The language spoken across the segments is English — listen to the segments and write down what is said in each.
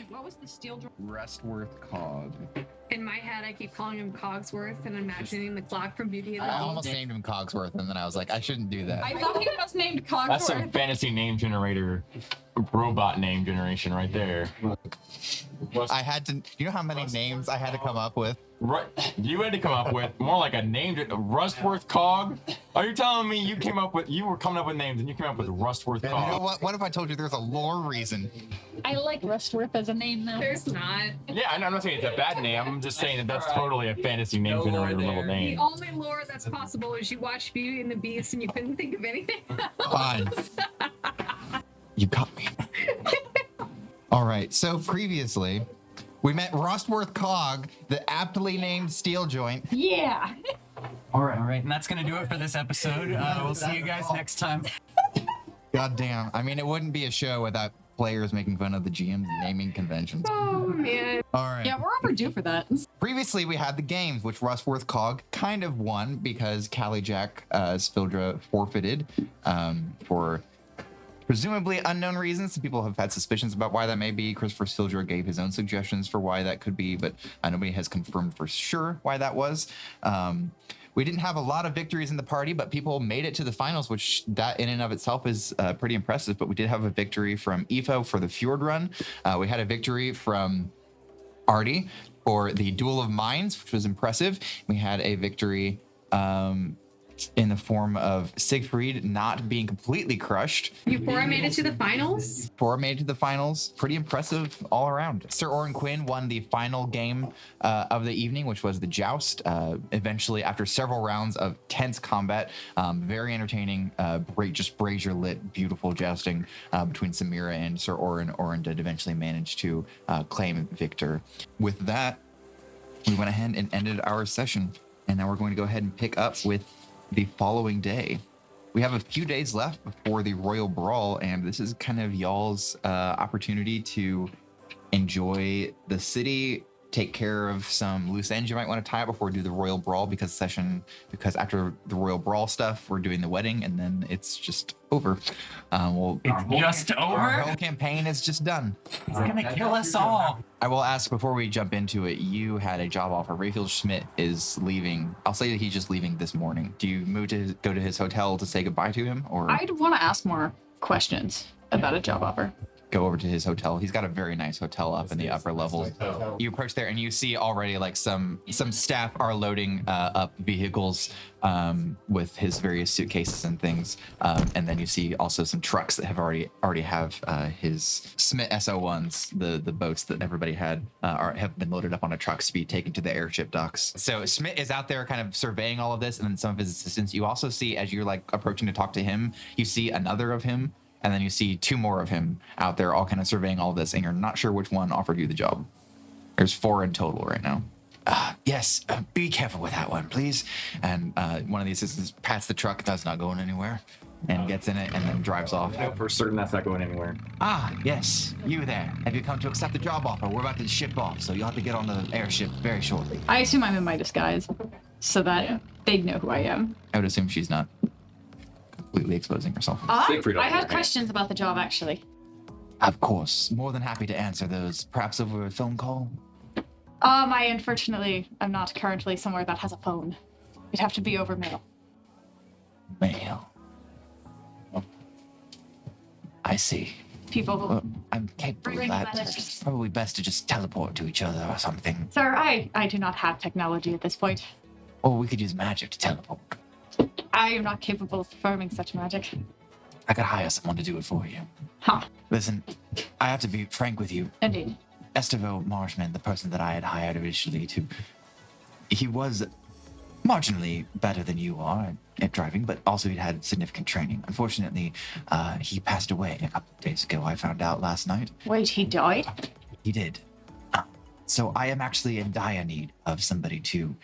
What was the steel drum? Restworth Cog. In my head, I keep calling him Cogsworth and imagining the clock from Beauty and the I Beast. almost named him Cogsworth, and then I was like, I shouldn't do that. I thought he was named Cogsworth. That's some fantasy name generator, robot name generation right there. I had to. You know how many names I had to come up with? Right, you had to come up with more like a name, Rustworth Cog. Are you telling me you were coming up with names and you came up with Rustworth Cog? You know what? What if I told you there's a lore reason? I like Rustworth as a name though. There's not. Yeah, I'm not saying it's a bad name. I'm just saying that that's totally a fantasy name generator level The name. only lore that's possible is you watch Beauty and the Beast and you couldn't think of anything Fine. You got me. All right. So previously, we met Rustworth Cog, the aptly named steel joint. Yeah. All right, and that's gonna do it for this episode. We'll see you guys next time. God damn. I mean, it wouldn't be a show without players making fun of the GM's naming conventions. Oh, man. All right. Yeah, we're overdue for that. Previously, we had the games, which Rustworth Cog kind of won because Cali-Chat Spildra forfeited for presumably unknown reasons. Some people have had suspicions about why that may be. Cristofer Conundrum gave his own suggestions for why that could be, but nobody has confirmed for sure why that was. We didn't have a lot of victories in the party, but people made it to the finals, which that in and of itself is pretty impressive. But we did have a victory from EFO for the Fjord run. We had a victory from Artie for the Duel of Minds, which was impressive. We had a victory in the form of Siegfried not being completely crushed. Euphoria made it to the finals? Euphoria made it to the finals. Pretty impressive all around. Sir Orin Quinn won the final game of the evening, which was the Joust. Eventually, after several rounds of tense combat, very entertaining, just brazier lit, beautiful jousting between Samira and Sir Orin. Orin did eventually manage to claim victor. With that, we went ahead and ended our session. And now we're going to go ahead and pick up with the following day. We have a few days left before the Royal Brawl, and this is kind of y'all's opportunity to enjoy the city, take care of some loose ends you might want to tie up before we do the Royal Brawl, because after the Royal Brawl stuff, we're doing the wedding, and then it's just over. It's just over? Our whole campaign is just done. It's gonna kill us all. I will ask before we jump into it, you had a job offer. Rayfield Schmidt is leaving. I'll say that he's just leaving this morning. Do you go to his hotel to say goodbye to him, or I'd want to ask more questions about a job offer. go over to his hotel? He's got a very nice hotel up in the upper levels. You approach there and you see already like some staff are loading up vehicles with his various suitcases and things. And then you see also some trucks that have already have his Smit SO1s, the boats that everybody had have been loaded up on a truck to be taken to the airship docks. So Smit is out there kind of surveying all of this, and then some of his assistants. You also see, as you're like approaching to talk to him, you see another of him, and then you see two more of him out there all kind of surveying all of this, and you're not sure which one offered you the job. There's 4 in total right now. Yes, be careful with that one, please. And one of the assistants pats the truck, that's not going anywhere, and gets in it and then drives off. I know for certain that's not going anywhere. Ah, yes, you there. Have you come to accept the job offer? We're about to ship off, so you'll have to get on the airship very shortly. I assume I'm in my disguise, so that they'd know who I am. I would assume she's not completely exposing herself. Siegfried I over had there. questions about the job, actually. Of course, more than happy to answer those, perhaps over a phone call. I unfortunately am not currently somewhere that has a phone. It'd have to be over mail. Mail. Oh. I see. people. I'm capable of Bring that. letters. It's probably best to just teleport to each other or something. Sir, I do not have technology at this point. Or we could use magic to teleport. I am not capable of performing such magic. I could hire someone to do it for you. Huh. Listen, I have to be frank with you. Indeed. Estevo Marshman, the person that I had hired initially he was marginally better than you are at driving, but also he'd had significant training. Unfortunately, he passed away a couple of days ago. I found out last night. Wait, he died? He did. So I am actually in dire need of somebody to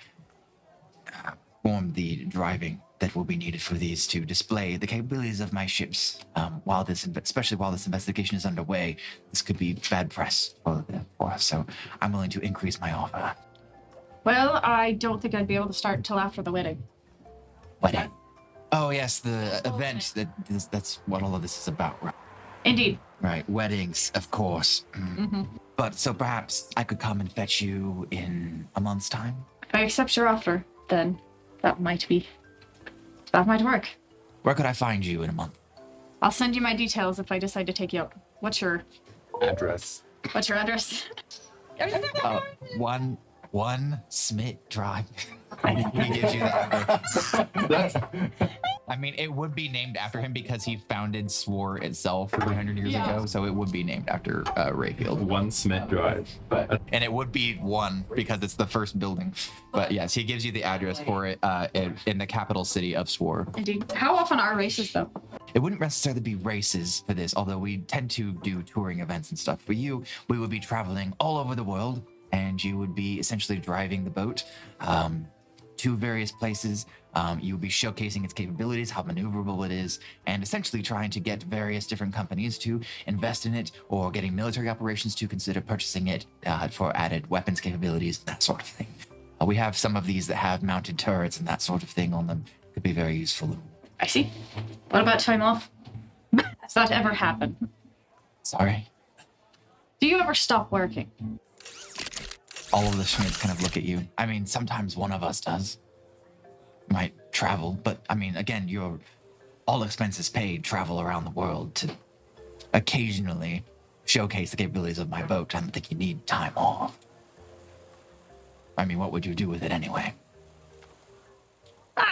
perform the driving that will be needed for these to display the capabilities of my ships. Especially while this investigation is underway, this could be bad press for us. So I'm willing to increase my offer. Well, I don't think I'd be able to start until after the wedding. Wedding. Oh yes, the event that's what all of this is about, right? Indeed. Right, weddings, of course. Mm-hmm. But so perhaps I could come and fetch you in a month's time? If I accept your offer, then that might work. Where could I find you in a month? I'll send you my details if I decide to take you out. What's your Address. address? One Smit Drive. He gives you that. I mean, it would be named after him because he founded Swore itself 300 years ago, so it would be named after Rayfield. 1 Smit Drive. And it would be 1 because it's the first building. But yes, he gives you the address for it in the capital city of Swore. Indeed. How often are races, though? It wouldn't necessarily be races for this, although we tend to do touring events and stuff. For you, we would be traveling all over the world, and you would be essentially driving the boat to various places. You would be showcasing its capabilities, how maneuverable it is, and essentially trying to get various different companies to invest in it, or getting military operations to consider purchasing it for added weapons capabilities, that sort of thing. We have some of these that have mounted turrets and that sort of thing on them. Could be very useful. I see. What about time off? Does that ever happen? Sorry. Do you ever stop working? All of the Schmidts kind of look at you. I mean, sometimes one of us does. Might travel, but I mean, again, you're all expenses paid, travel around the world to occasionally showcase the capabilities of my boat. I don't think you need time off. I mean, what would you do with it anyway?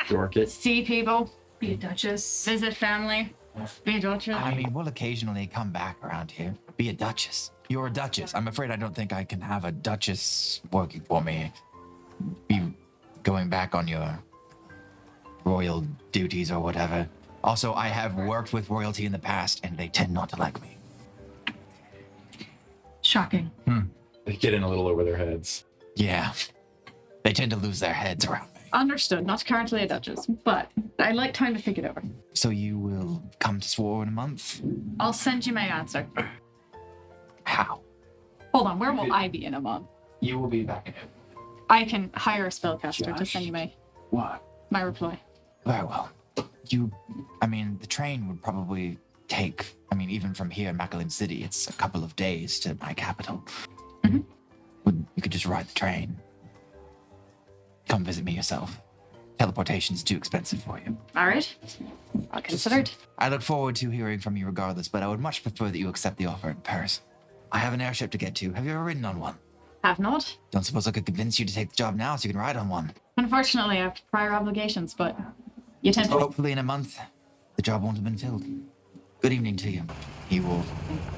Work it. See people, Be a duchess. visit family, be a duchess. I mean, we'll occasionally come back around here. Be a duchess. You're a duchess. I'm afraid I don't think I can have a duchess working for me. Be going back on your royal duties or whatever. Also, I have worked with royalty in the past, and they tend not to like me. Shocking. They get in a little over their heads. Yeah. They tend to lose their heads around me. Understood. Not currently a duchess, but I'd like time to think it over. So you will come to Swore in a month? I'll send you my answer. How? Hold on, where will I be in a month? You will be back in it. I can hire a spellcaster to send you my reply. Very well. The train would probably take, even from here in Macalin City, it's a couple of days to my capital. Mm-hmm. You could just ride the train. Come visit me yourself. Teleportation's too expensive for you. All right. I'll consider it. I look forward to hearing from you regardless, but I would much prefer that you accept the offer in Paris. I have an airship to get to. Have you ever ridden on one? Have not. Don't suppose I could convince you to take the job now so you can ride on one. Unfortunately, I have prior obligations, but you tend to. Hopefully in a month, the job won't have been filled. Good evening to you. He will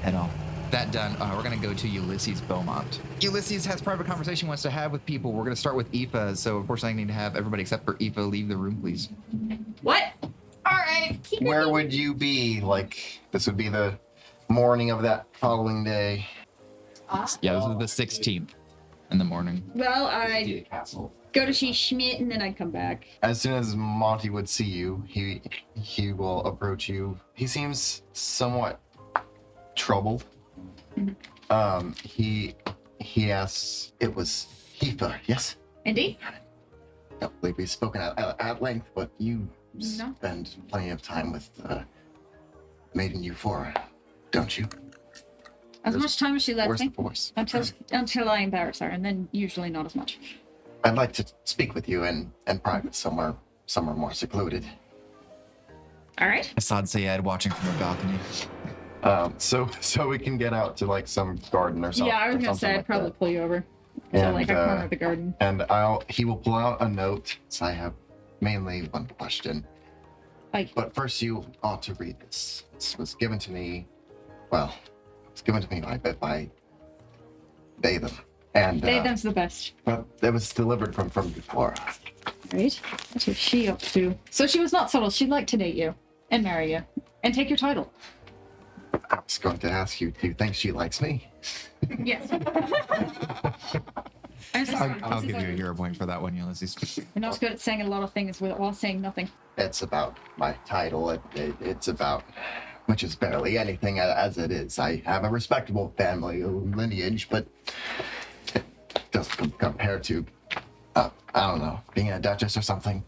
head off. That done, we're going to go to Ulysses Beaumont. Ulysses has private conversation he wants to have with people. We're going to start with Aoife, so unfortunately I need to have everybody except for Aoife leave the room, please. What? All right. Where would you be? Like, this would be the morning of that following day. Yeah, this is the 16th in the morning. Well, I'd go to see Schmidt and then I'd come back. As soon as Monty would see you, he will approach you. He seems somewhat troubled. He asks, it was Aoife, yes? Indeed. I don't believe we've spoken at length, but you No. spend plenty of time with Maiden Euphora, don't you? As much time as she lets Where's the me. voice? Until I embarrass her, and then usually not as much. I'd like to speak with you in private, somewhere more secluded. All right. Assad Sayed watching from a balcony. So we can get out to like some garden or something. Yeah, I was or gonna something say I'd like probably that. pull you over to And, like a corner of the garden. And he will pull out a note. So I have mainly one question. Like, But first, you ought to read this. This was given to me. Well, it was given to me by they them. And them's the best, but it was delivered from before. right? What is she up to? So she was not subtle. She'd like to date you and marry you and take your title. I was going to ask you, do you think she likes me? Yes. I'll give you a hero point for that one, Ulysses. We're not good at saying a lot of things while saying nothing. It's about my title. It's about, which is barely anything as it is. I have a respectable family lineage, but it doesn't compare to, I don't know, being a duchess or something.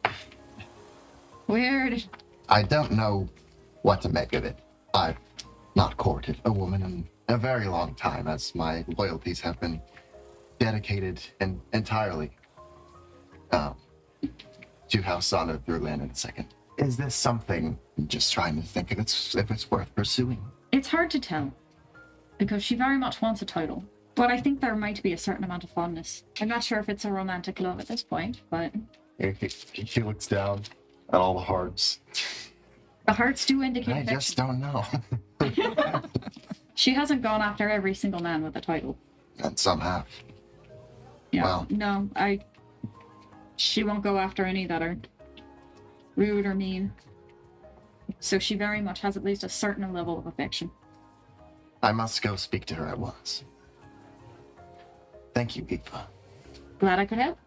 Weird. I don't know what to make of it. I've not courted a woman in a very long time, as my loyalties have been dedicated and entirely to House Sonder through land in a second. Is this something? I'm just trying to think if it's worth pursuing. It's hard to tell because she very much wants a title, but I think there might be a certain amount of fondness. I'm not sure if it's a romantic love at this point, but He looks down at all the hearts. the hearts do indicate I affection. just don't know. She hasn't gone after every single man with a title. And some have. Yeah. Well. No, she won't go after any that are rude or mean. So she very much has at least a certain level of affection. I must go speak to her at once. Thank you, Eva. Glad I could help.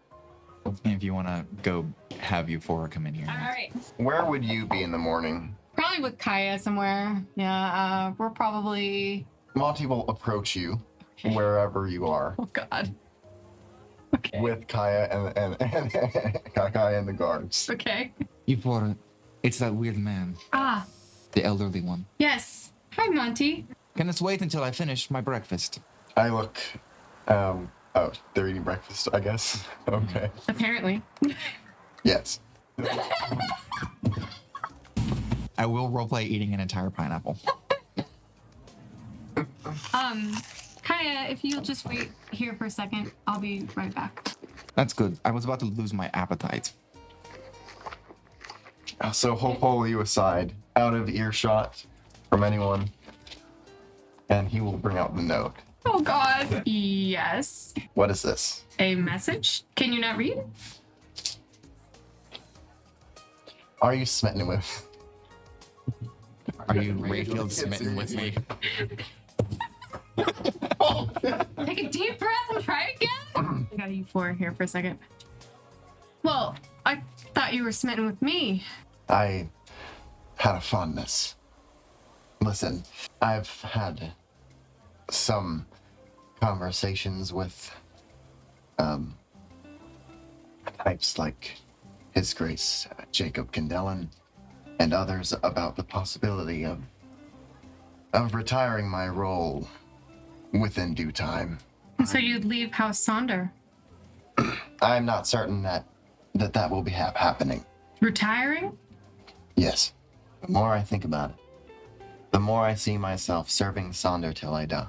If you want to go have Euphoria come in here. All right. Where would you be in the morning? Probably with Kaya somewhere. Yeah, we're probably. Monty will approach you wherever you are Oh God. Okay. with Kaya and Kaya and the guards. Okay. Euphoria, it's that weird man, Ah, the elderly one. yes. Hi, Monty. Can this wait until I finish my breakfast? I look. Oh, they're eating breakfast, I guess. Okay. Apparently. Yes. I will roleplay eating an entire pineapple. Kaya, if you'll just wait here for a second, I'll be right back. That's good. I was about to lose my appetite. So he'll pull you aside, out of earshot from anyone, and he will bring out the note. Oh God. Yes. What is this? A message? Can you not read? Are you smitten with? Are you Rayfield smitten with me? Take a deep breath and try again. I got a U4 here for a second. Well, I thought you were smitten with me. I had a fondness. Listen, I've had some conversations with types like His Grace Jacob Candellan and others about the possibility of retiring my role within due time. So you'd leave House Sonder. I'm not certain that will be happening. Retiring? Yes. The more I think about it, the more I see myself serving Sonder till I die,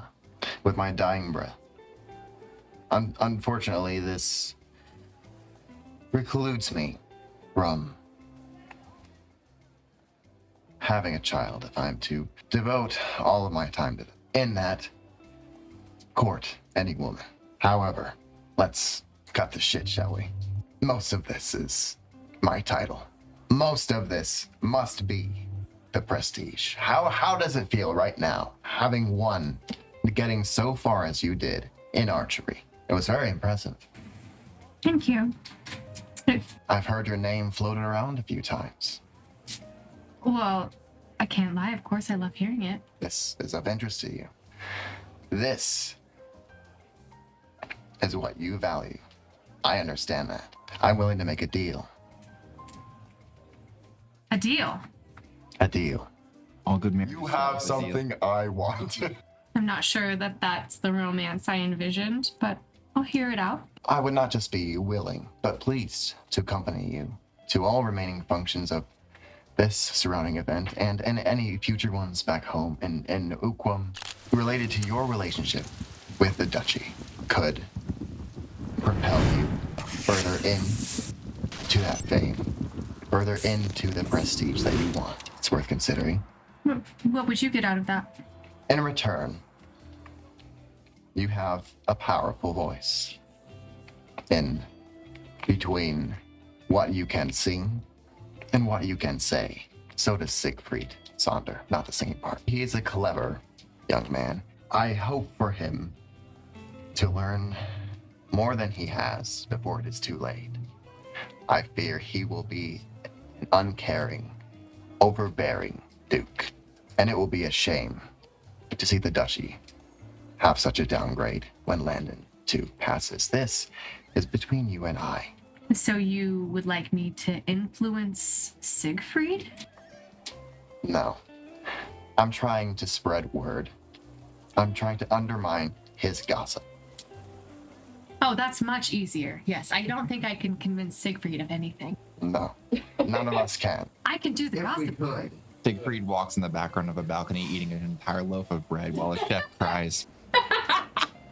with my dying breath. Unfortunately, this precludes me from having a child if I'm to devote all of my time to it. In that, court any woman. However, let's cut the shit, shall we? Most of this is my title. Most of this must be the prestige. How does it feel right now, having won, getting so far as you did in archery? It was very impressive. Thank you. I've heard your name floated around a few times. Well, I can't lie. Of course, I love hearing it. This is of interest to you. This is what you value. I understand that. I'm willing to make a deal. A deal. A deal. All good marriage. You have something I want. I'm not sure that that's the romance I envisioned, but I'll hear it out. I would not just be willing, but pleased to accompany you to all remaining functions of this surrounding event and any future ones back home in Uquam related to your relationship with the duchy could propel you further in to that fame, further into the prestige that you want. It's worth considering. What would you get out of that? In return, you have a powerful voice in between what you can sing and what you can say. So does Siegfried Sonder, not the singing part. He is a clever young man. I hope for him to learn more than he has before it is too late. I fear he will be an uncaring, overbearing duke, and it will be a shame to see the duchy have such a downgrade when Landon too passes. This is between you and I. So you would like me to influence Siegfried? No. I'm trying to spread word. I'm trying to undermine his gossip. Oh, that's much easier. Yes, I don't think I can convince Siegfried of anything. No. None of us can. I can do the If we gossip. could. Siegfried walks in the background of a balcony eating an entire loaf of bread while a chef cries.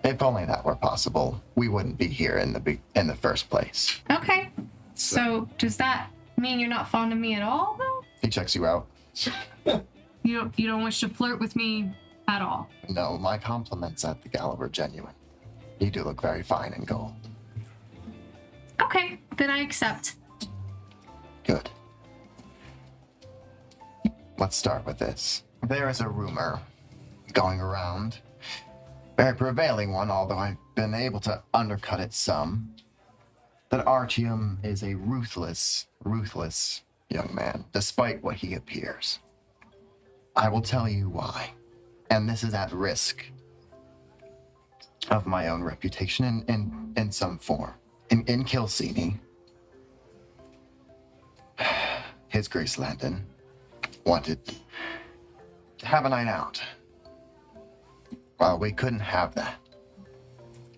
If only that were possible, we wouldn't be here in the first place. Okay. So does that mean you're not fond of me at all, though? He checks you out. You don't wish to flirt with me at all? No, my compliments at the gala were genuine. You do look very fine in gold. Okay, then I accept. Good. Let's start with this. There is a rumor going around, very prevailing one, although I've been able to undercut it some, that Artyom is a ruthless young man, despite what he appears. I will tell you why, and this is at risk of my own reputation in some form. In Kilsini, His Grace Landon wanted to have a night out. Well, we couldn't have that.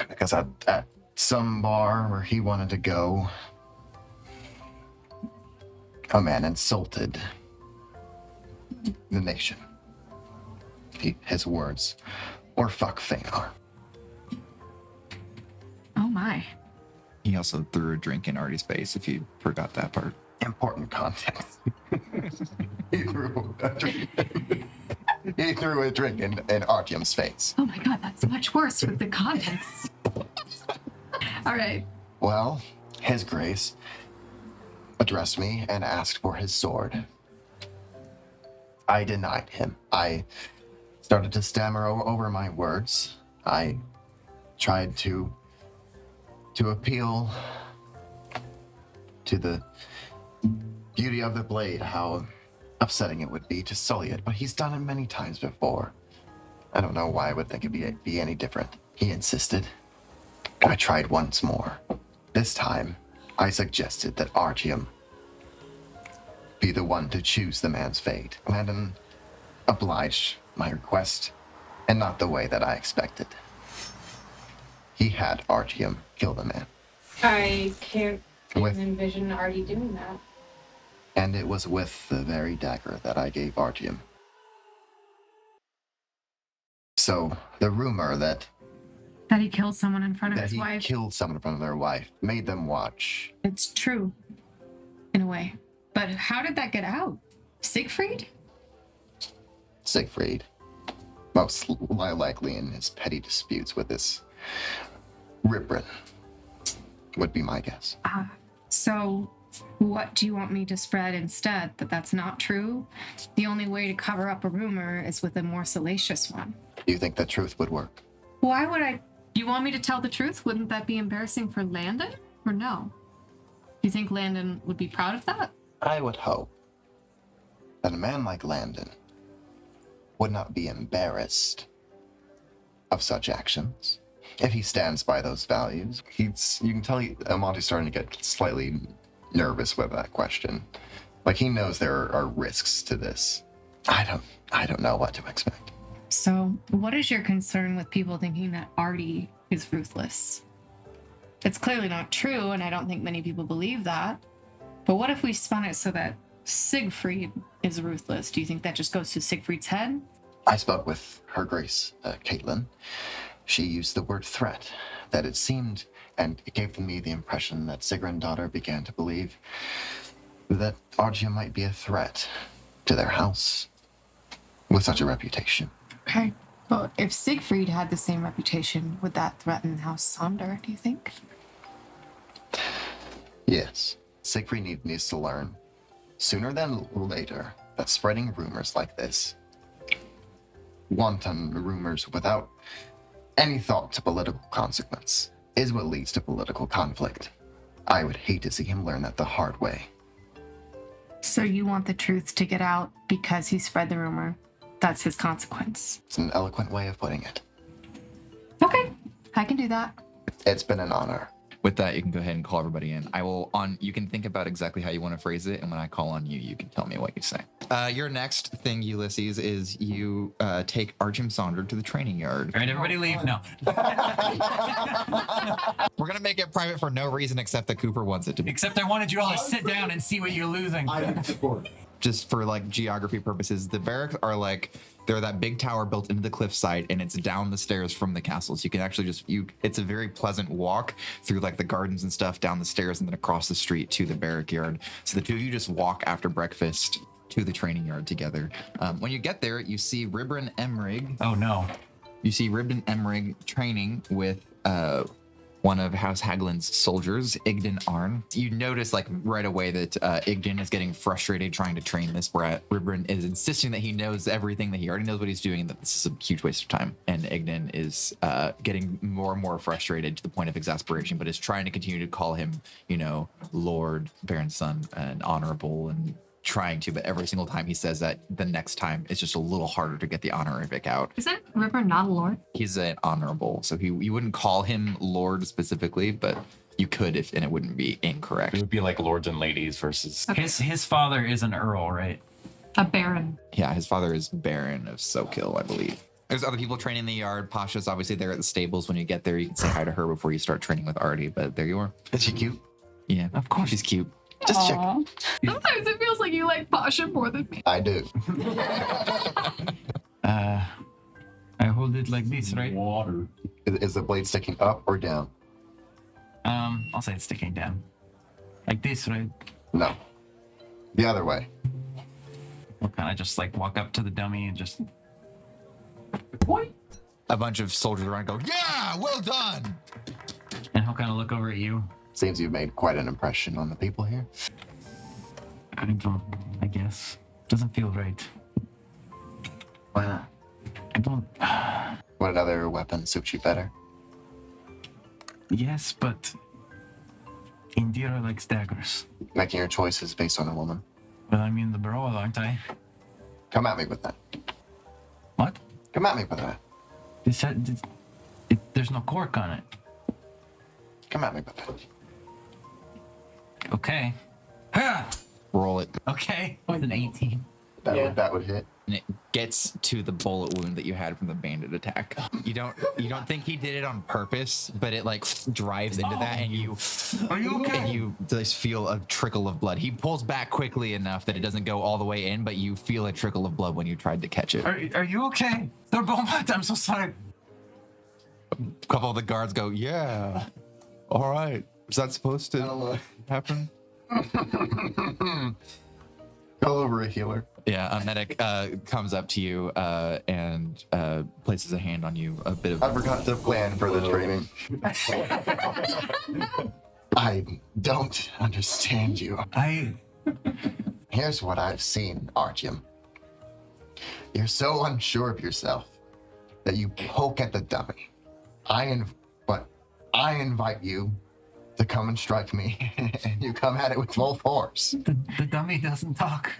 Because at some bar where he wanted to go, a man insulted the nation. His words were fuck Feanor. Oh my. He also threw a drink in Artie's face, if you forgot that part. Important context. He threw a drink in Artyom's face. Oh my god, that's much worse with the context. All right. Well, His Grace addressed me and asked for his sword. I denied him. I started to stammer over my words. I tried to appeal to the beauty of the blade, how upsetting it would be to sully it, but he's done it many times before. I don't know why I would think it'd be any different. He insisted. I tried once more. This time, I suggested that Artyom be the one to choose the man's fate. Landon obliged my request, and not the way that I expected. He had Artyom kill the man. I can't even With- envision Artie doing that. And it was with the very dagger that I gave Artyom. So, the rumor that That he killed someone in front of that his he wife. killed someone in front of their wife made them watch. It's true. In a way. But how did that get out? Siegfried? Siegfried, most likely in his petty disputes with this Riprin, would be my guess. So what do you want me to spread instead? That that's not true? The only way to cover up a rumor is with a more salacious one. Do you think the truth would work? Why would I? You want me to tell the truth? Wouldn't that be embarrassing for Landon? Or no? Do you think Landon would be proud of that? I would hope that a man like Landon would not be embarrassed of such actions. If he stands by those values, you can tell Monty's starting to get slightly nervous with that question. Like, he knows there are risks to this. I don't know what to expect. So, what is your concern with people thinking that Artie is ruthless? It's clearly not true, and I don't think many people believe that. But what if we spun it so that Siegfried is ruthless. Do you think that just goes to Siegfried's head? I spoke with Her Grace, Caitlin. She used the word threat, that it seemed, and it gave me the impression that Sigrendottir began to believe that Artyom might be a threat to their house with such a reputation. Okay. Well, if Siegfried had the same reputation, would that threaten House Sonder, do you think? Yes, Siegfried needs to learn, sooner than later, that spreading rumors like this, wanton rumors without any thought to political consequence, is what leads to political conflict. I would hate to see him learn that the hard way. So you want the truth to get out because he spread the rumor. That's his consequence. It's an eloquent way of putting it. Okay, I can do that. It's been an honor. With that, you can go ahead and call everybody in. You can think about exactly how you want to phrase it, and when I call on you, you can tell me what you say. Your next thing, Ulysses, is you take Artyom Sonder to the training yard. All right, everybody leave. No. We're going to make it private for no reason except that Cooper wants it to be. Except I wanted you all to sit down and see what you're losing. Just for like geography purposes, the barracks are like, they're that big tower built into the cliffside, and it's down the stairs from the castle. So you can actually it's a very pleasant walk through like the gardens and stuff, down the stairs and then across the street to the barrack yard. So the two of you just walk after breakfast to the training yard together. When you get there, you see Ribrin Emrig. Oh no. You see Ribrin Emrig training with one of House Haglin's soldiers, Igden Arn. You notice like right away that Igden is getting frustrated trying to train this brat. Ribrin is insisting that he knows everything, that he already knows what he's doing, and that this is a huge waste of time. And Igden is getting more and more frustrated to the point of exasperation, but is trying to continue to call him, Lord, Baron's son, and honorable, and trying to, but every single time he says that, the next time it's just a little harder to get the honorific out. Isn't River not a lord? He's an honorable, so you wouldn't call him Lord specifically, but you could and it wouldn't be incorrect. It would be like lords and ladies versus. Okay. His father is an earl, right? A baron. Yeah, his father is Baron of Sokill, I believe. There's other people training in the yard. Pasha's obviously there at the stables. When you get there, you can say hi to her before you start training with Artie, but there you are. Is she cute? Yeah, of course she's cute. Just check. Aw. Sometimes it feels like you like Pasha more than me. I do. I hold it like this, right? Water. Is the blade sticking up or down? I'll say it's sticking down. Like this, right? No. The other way. We'll kind of just like walk up to the dummy and just. A bunch of soldiers around go, yeah, well done. And he'll kind of look over at you. Seems you've made quite an impression on the people here. I guess. Doesn't feel right. Why not? I don't. What another weapon suits you better? Yes, but Indira likes daggers. Making your choices based on a woman. Well, I'm in the brawl, aren't I? Come at me with that. What? Come at me with that. There's no cork on it. Come at me with that. Okay. Ah! Roll it. Okay. It's an 18. That would hit. And it gets to the bullet wound that you had from the bandit attack. You don't think he did it on purpose, but it like drives into that, and you Are you okay? and you just feel a trickle of blood. He pulls back quickly enough that it doesn't go all the way in, but you feel a trickle of blood when you tried to catch it. Are you okay? They're Beaumont, I'm so sorry. A couple of the guards go, yeah, all right. Is that supposed to happen? Call over a healer. Yeah, a medic comes up to you and places a hand on you. A bit of. I forgot to plan for the training. I don't understand you. Here's what I've seen, Artyom. You're so unsure of yourself that you poke at the dummy. But I invite you to come and strike me, and you come at it with full force. The dummy doesn't talk.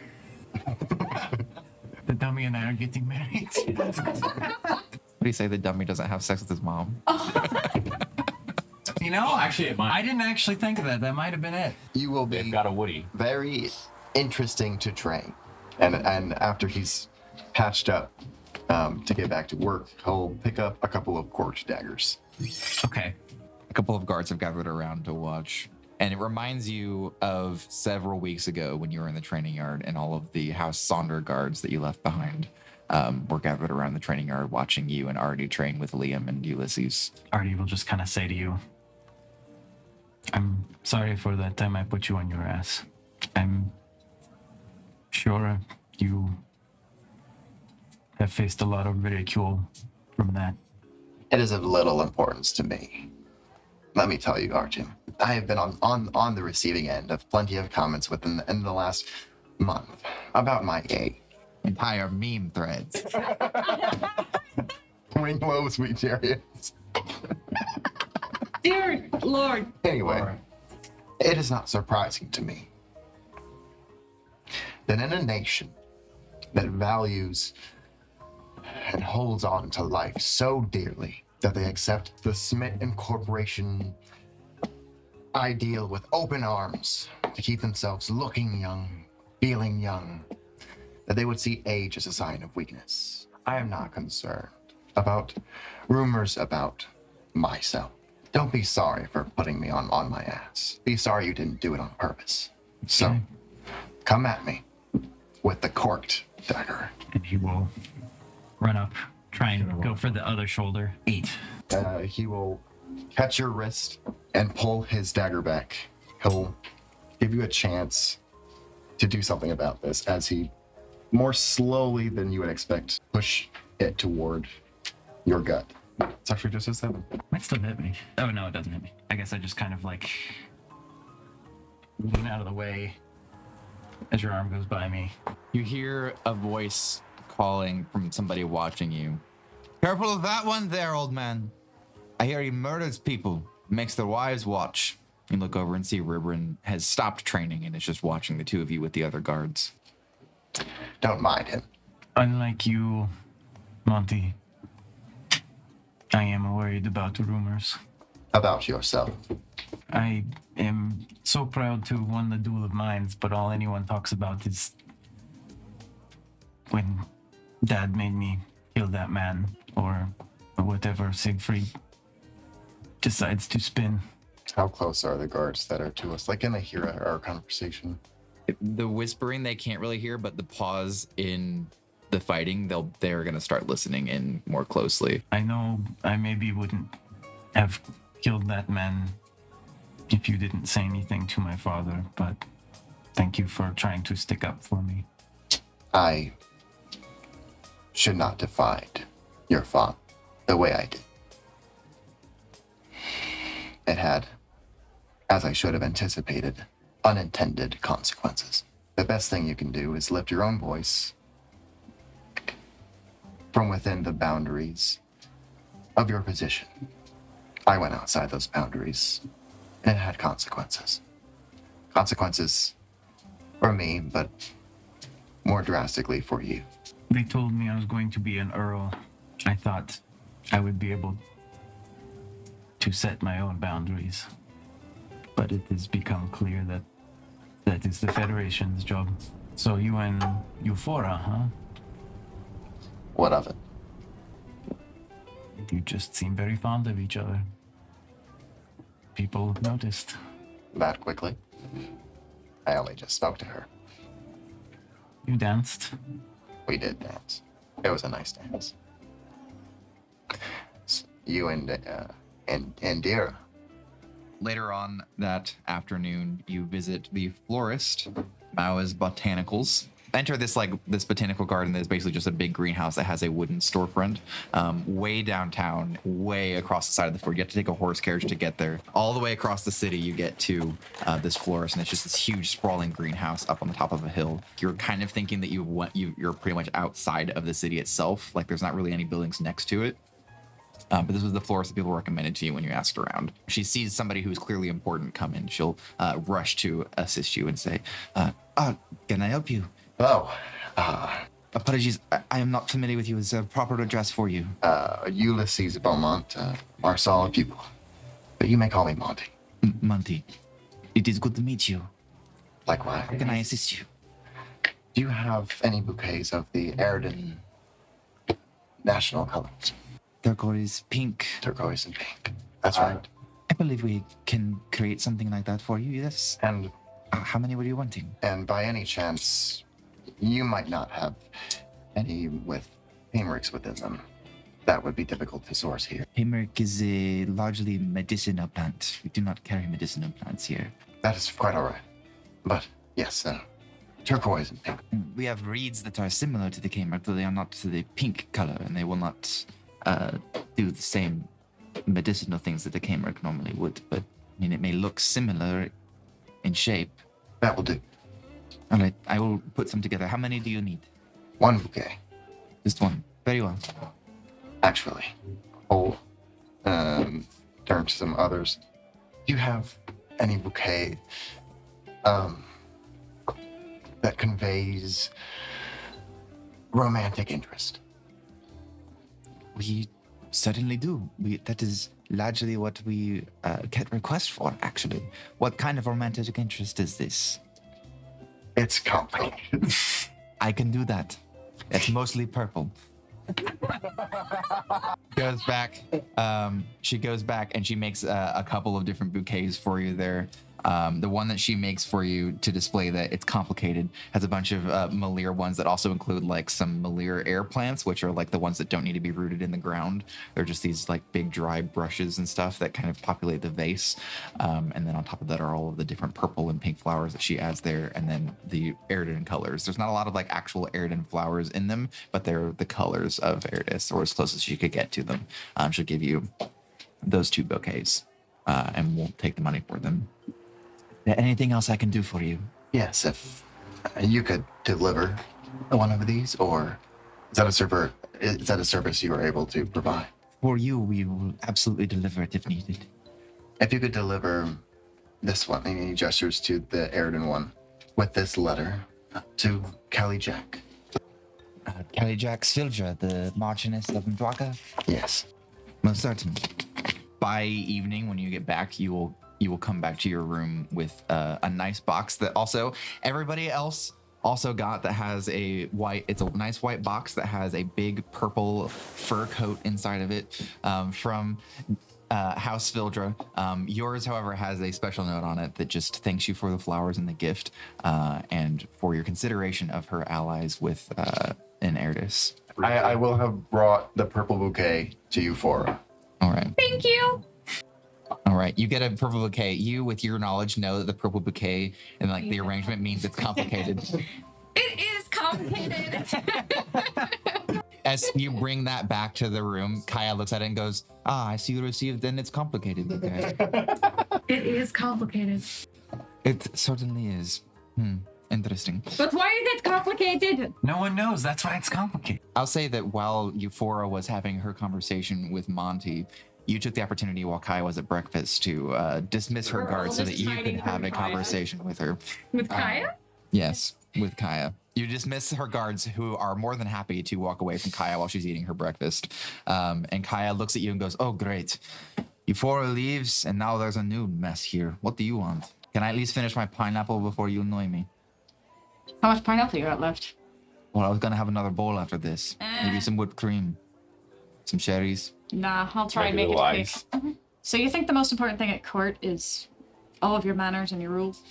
The dummy and I are getting married. What do you say? The dummy doesn't have sex with his mom? You know, Actually, it might. I didn't actually think of that. That might have been it. You will They've be got a Woody. very interesting to train. And after he's patched up to get back to work, he'll pick up a couple of corked daggers. Okay. A couple of guards have gathered around to watch, And it reminds you of several weeks ago when you were in the training yard and all of the House Sonder guards that you left behind were gathered around the training yard watching you and Artie train with Liam and Ulysses. Artie will just kind of say to you, I'm sorry for that time I put you on your ass. I'm sure you have faced a lot of ridicule from that. It is of little importance to me. Let me tell you, Artyom, I have been on the receiving end of plenty of comments within the last month about my age. Entire meme threads. Ring low, sweet chariots. Dear Lord. Anyway, it is not surprising to me that in a nation that values and holds on to life so dearly that they accept the Smit Incorporation ideal with open arms to keep themselves looking young, feeling young, that they would see age as a sign of weakness. I am not concerned about rumors about myself. Don't be sorry for putting me on my ass. Be sorry you didn't do it on purpose. So, come at me with the corked dagger. And he will run up, try and go for the other shoulder. 8. He will catch your wrist and pull his dagger back. He'll give you a chance to do something about this as he, more slowly than you would expect, push it toward your gut. It's actually just a 7. Might still hit me. Oh, no, it doesn't hit me. I guess I just kind of like lean out of the way as your arm goes by me. You hear a voice calling from somebody watching you. Careful of that one there, old man. I hear he murders people, makes their wives watch. You look over and see Ribrin has stopped training and is just watching the two of you with the other guards. Don't mind him. Unlike you, Monty, I am worried about the rumors. About yourself. I am so proud to have won the Duel of Minds, but all anyone talks about is when Dad made me kill that man, or whatever Siegfried decides to spin. How close are the guards that are to us? Like, can they hear our conversation? The whispering they can't really hear, but the pause in the fighting, they're gonna start listening in more closely. I know I maybe wouldn't have killed that man if you didn't say anything to my father, but thank you for trying to stick up for me. I should not defied your father the way I did. It had, as I should have anticipated, unintended consequences. The best thing you can do is lift your own voice from within the boundaries of your position. I went outside those boundaries, and it had consequences. Consequences for me, but more drastically for you. They told me I was going to be an Earl. I thought I would be able to set my own boundaries. But it has become clear that that is the Federation's job. So you and Euphora, huh? What of it? You just seem very fond of each other. People noticed. That quickly? I only just spoke to her. You danced. We did dance. It was a nice dance. You and Indira. Later on that afternoon, you visit the florist, Mao's Botanicals. Enter this botanical garden that is basically just a big greenhouse that has a wooden storefront way downtown, way across the side of the floor. You have to take a horse carriage to get there. All the way across the city, you get to this florist, and it's just this huge sprawling greenhouse up on the top of a hill. You're kind of thinking that you're pretty much outside of the city itself. Like, there's not really any buildings next to it. But this was the florist that people recommended to you when you asked around. She sees somebody who's clearly important come in. She'll rush to assist you and say, can I help you? Oh, Apologies, I am not familiar with you. Is a proper address for you? Ulysses Beaumont, Marcel pupil. But you may call me Monty. Monty, it is good to meet you. Likewise. How can I assist you? Do you have any bouquets of the Erden national colors? Turquoise, pink. Turquoise and pink. That's right. I believe we can create something like that for you, yes. And How many were you wanting? and by any chance, you might not have any with haemorrhoids within them. That would be difficult to source here. Haemeric is a largely medicinal plant. We do not carry medicinal plants here. That is quite all right. But yes, turquoise and pink. We have reeds that are similar to the Haemeric, though they are not the pink color, and they will not do the same medicinal things that the Haemeric normally would. But I mean, it may look similar in shape. That will do. All right, I will put some together. How many do you need? 1 bouquet. Just one. Very well. Actually, I'll turn to some others. Do you have any bouquet that conveys romantic interest? We certainly do. That is largely what we get requests for, actually. What kind of romantic interest is this? It's complicated. I can do that. It's mostly purple. Goes back. She goes back and she makes a couple of different bouquets for you there. The one that she makes for you to display that it's complicated has a bunch of Malir ones that also include like some Malir air plants, which are like the ones that don't need to be rooted in the ground. They're just these like big dry brushes and stuff that kind of populate the vase. And then on top of that are all of the different purple and pink flowers that she adds there. And then the Eridan colors. There's not a lot of like actual Eridan flowers in them, but they're the colors of Eridus, or as close as she could get to them. She'll give you those 2 bouquets and we'll take the money for them. Is there anything else I can do for you? Yes, if you could deliver one of these, or is that a service you are able to provide? For you, we will absolutely deliver it if needed. If you could deliver this one, and he gestures to the Eridan one, with this letter to Cali-Chat. Cali-Chat Sildra, the Marchioness of Mdwaka? Yes. Most certainly. By evening, when you get back, you will come back to your room with a nice box that also everybody else also got, that has a nice white box that has a big purple fur coat inside of it from House Vildra. Yours, however, has a special note on it that just thanks you for the flowers and the gift and for your consideration of her allies with in Eridus. I will have brought the purple bouquet to you, Fora. All right. Thank you. All right, you get a purple bouquet. You, with your knowledge, know that the purple bouquet and like the arrangement means it's complicated. It is complicated. As you bring that back to the room, Kaya looks at it and goes, I see you received and it's complicated bouquet. It is complicated. It certainly is. Interesting. But why is it complicated? No one knows. That's why it's complicated. I'll say that while Euphora was having her conversation with Monty, you took the opportunity while Kaya was at breakfast to dismiss her guard so that you could have a conversation with her. With Kaya? Yes, with Kaya. You dismiss her guards, who are more than happy to walk away from Kaya while she's eating her breakfast. And Kaya looks at you and goes, oh, great. Euphora leaves, and now there's a new mess here. What do you want? Can I at least finish my pineapple before you annoy me? How much pineapple you got left? Well, I was going to have another bowl after this. Maybe some whipped cream. Some cherries. Nah, I'll try and make it quick. So you think the most important thing at court is all of your manners and your rules?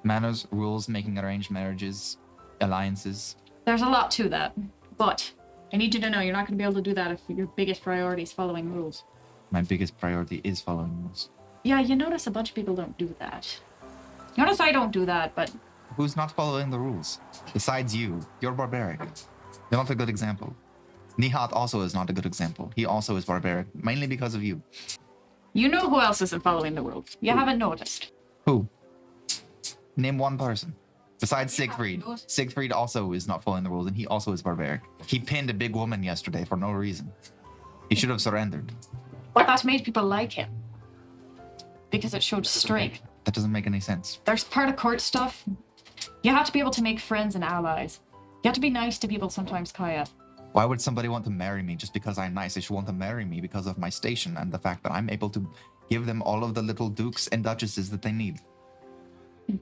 Manners, rules, making arranged marriages, alliances. There's a lot to that, but I need you to know you're not going to be able to do that if your biggest priority is following rules. My biggest priority is following rules. Yeah, you notice a bunch of people don't do that. You notice I don't do that, but... Who's not following the rules? Besides you, you're barbaric. You're not a good example. Nihat also is not a good example. He also is barbaric, mainly because of you. You know who else isn't following the rules. You haven't noticed. Who? Name one person. Besides Siegfried. Siegfried also is not following the rules, and he also is barbaric. He pinned a big woman yesterday for no reason. He should have surrendered. But that made people like him. Because it showed strength. That doesn't make any sense. There's part of court stuff. You have to be able to make friends and allies. You have to be nice to people sometimes, Kaya. Why would somebody want to marry me just because I'm nice? They should want to marry me because of my station and the fact that I'm able to give them all of the little dukes and duchesses that they need.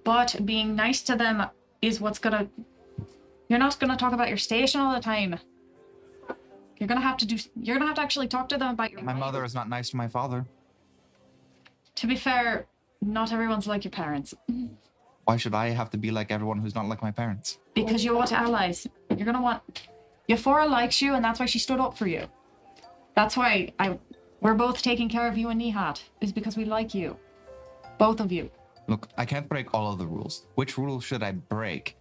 But being nice to them is what's gonna... You're not gonna talk about your station all the time. You're gonna have to actually talk to them about your My life. mother is not nice to my father. To be fair, not everyone's like your parents. Why should I have to be like everyone who's not like my parents? Because you want allies. You're gonna want... Euphora likes you, and that's why she stood up for you. That's why we're both taking care of you and Nihat, is because we like you. Both of you. Look, I can't break all of the rules. Which rules should I break?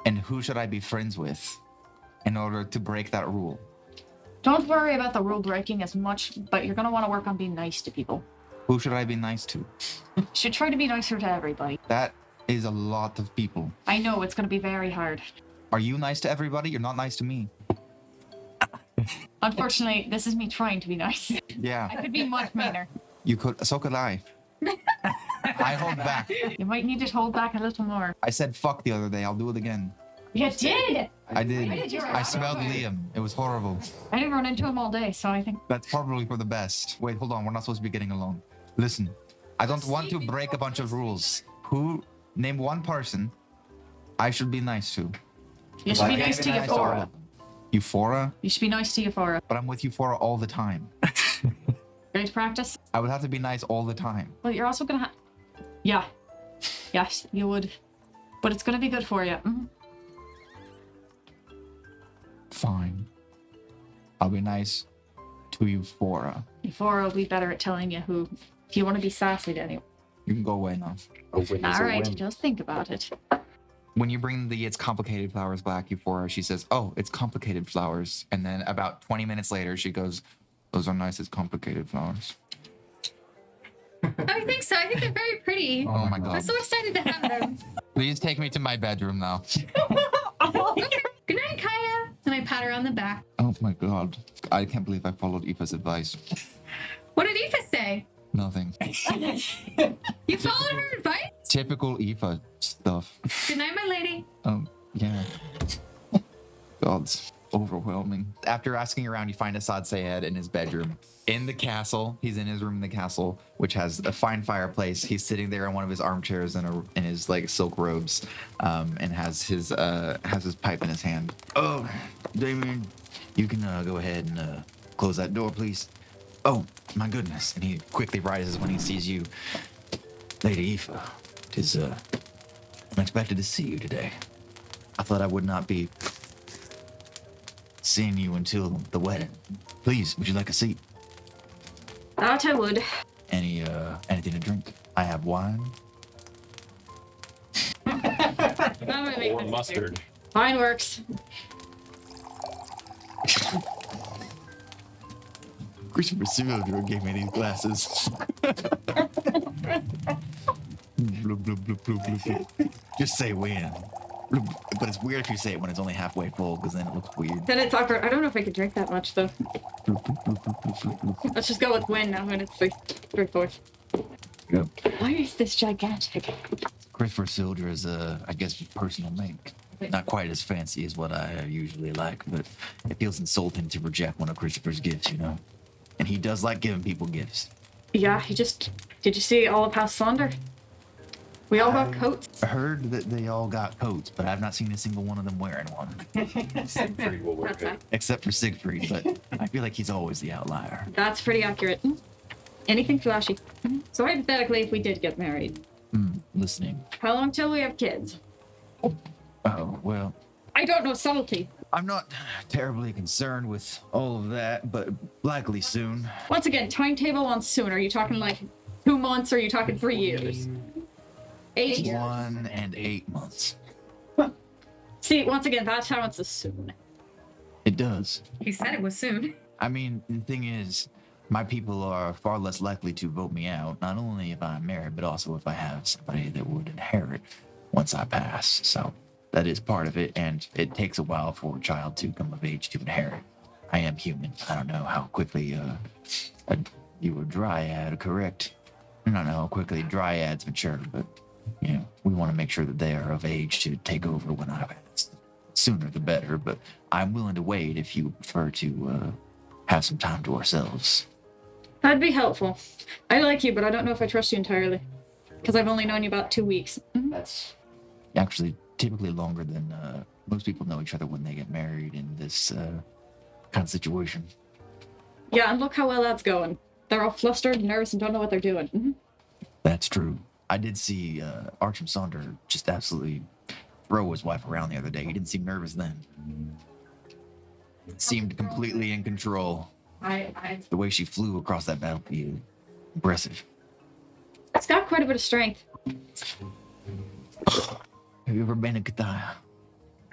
And who should I be friends with in order to break that rule? Don't worry about the rule breaking as much, but you're gonna want to work on being nice to people. Who should I be nice to? Should try to be nicer to everybody. That is a lot of people. I know, it's gonna be very hard. Are you nice to everybody? You're not nice to me. Unfortunately, this is me trying to be nice. Yeah, I could be much meaner. you could. So could I. I hold back. You might need to hold back a little more. I said fuck the other day. I'll do it again. You did! I did. I smelled Liam. It was horrible. I didn't run into him all day, so I think... That's probably for the best. Wait, hold on. We're not supposed to be getting along. Listen, I don't want to break a bunch of rules. Name one person I should be nice to. You should be nice to Euphora. Euphora? You should be nice to Euphora. But I'm with Euphora all the time. Ready to practice? I would have to be nice all the time. Well, you're also gonna have... Yeah. Yes, you would. But it's gonna be good for you. Mm-hmm. Fine. I'll be nice to Euphora. Euphora will be better at telling you who... If you want to be sassy to anyone. You can go away now. Alright, just think about it. When you bring the It's Complicated Flowers back, Euphora, she says, oh, it's complicated flowers. And then about 20 minutes later, she goes, those are nice, it's complicated flowers. I think so. I think they're very pretty. Oh my I'm God. so excited to have them. Please take me to my bedroom now. Okay. Good night, Kaya. And I pat her on the back. Oh my God. I can't believe I followed Aoife's advice. What did Aoife say? Nothing. You followed her advice? Typical Aoife stuff. Good night, my lady. Yeah. God, it's overwhelming. After asking around, you find Assad Sayed in his bedroom. In the castle, he's in his room in the castle, which has a fine fireplace. He's sitting there in one of his armchairs in his like silk robes, and has his pipe in his hand. Oh, Damien, you can go ahead and close that door, please. Oh, my goodness. And he quickly rises when he sees you. Lady Aoife, it is unexpected to see you today. I thought I would not be seeing you until the wedding. Please, would you like a seat? That I would. Anything to drink? I have wine. Or mustard. Fine works. Cristofer Conundrum gave me these glasses. Bloop, bloop, bloop, bloop, bloop, bloop. Just say when. Bloop. But it's weird if you say it when it's only halfway full, because then it looks weird. Then it's awkward. I don't know if I could drink that much, though. Bloop, bloop, bloop, bloop, bloop, bloop, bloop. Let's just go with win now when it's like 3/4. Yep. Why is this gigantic? Cristofer Conundrum is I guess, personal make. Not quite as fancy as what I usually like, but it feels insulting to reject one of Christopher's gifts, you know? And he does like giving people gifts. Yeah, he just... Did you see all of House Sonder? We all got coats. I heard that they all got coats, but I've not seen a single one of them wearing one. Siegfried will wear That's, it. Except for Siegfried, but I feel like he's always the outlier. that's pretty accurate. Anything flashy. So hypothetically, if we did get married, Listening. how long till we have kids? Oh, well, I don't know subtlety. I'm not terribly concerned with all of that, but likely soon. Once again, timetable on soon. Are you talking like 2 months or are you talking 3 years? 8 years. 1 and 8 months. See, once again, that's how it's a soon. It does. He said it was soon. I mean, the thing is, my people are far less likely to vote me out, not only if I'm married, but also if I have somebody that would inherit once I pass. So that is part of it, and it takes a while for a child to come of age to inherit. I am human. I don't know how quickly you were dryad, correct? I don't know how quickly dryads mature, but you know, we want to make sure that they are of age to take over when I pass. Sooner the better, but I'm willing to wait if you prefer to have some time to ourselves. That'd be helpful. I like you, but I don't know if I trust you entirely. Because I've only known you about 2 weeks. That's actually typically longer than most people know each other when they get married in this kind of situation. Yeah, and look how well that's going. They're all flustered and nervous and don't know what they're doing. That's true. I did see Artyom Sonder just absolutely throw his wife around the other day. He didn't seem nervous then. Seemed completely in control. The way she flew across that battlefield. Impressive. It's got quite a bit of strength. Have you ever been to Cali?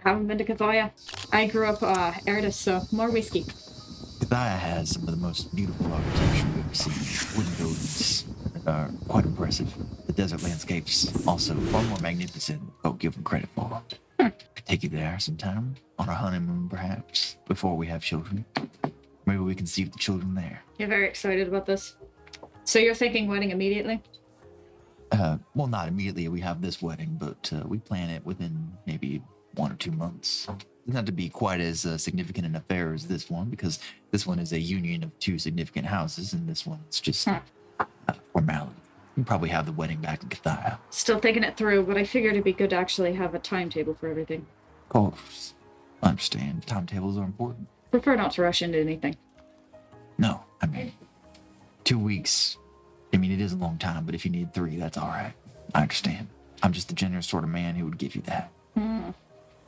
Haven't been to Cathoya. I grew up Erdis, so more whiskey. Cali has some of the most beautiful architecture we've ever seen. Wooden buildings that are quite impressive. The desert landscapes also far more magnificent than folk give them credit for. Could take you there sometime on our honeymoon, perhaps, before we have children. Maybe we can see the children there. You're very excited about this. So you're thinking wedding immediately? Well, not immediately. We have this wedding, but we plan it within maybe 1 or 2 months. Not to be quite as significant an affair as this one, because this one is a union of 2 significant houses, and this one's just formality. We'll probably have the wedding back in Cali. Still thinking it through, but I figured it'd be good to actually have a timetable for everything. Of course. I understand. Timetables are important. Prefer not to rush into anything. No, I mean, 2 weeks. I mean, it is a long time, but if you need 3, that's all right. I understand. I'm just the generous sort of man who would give you that.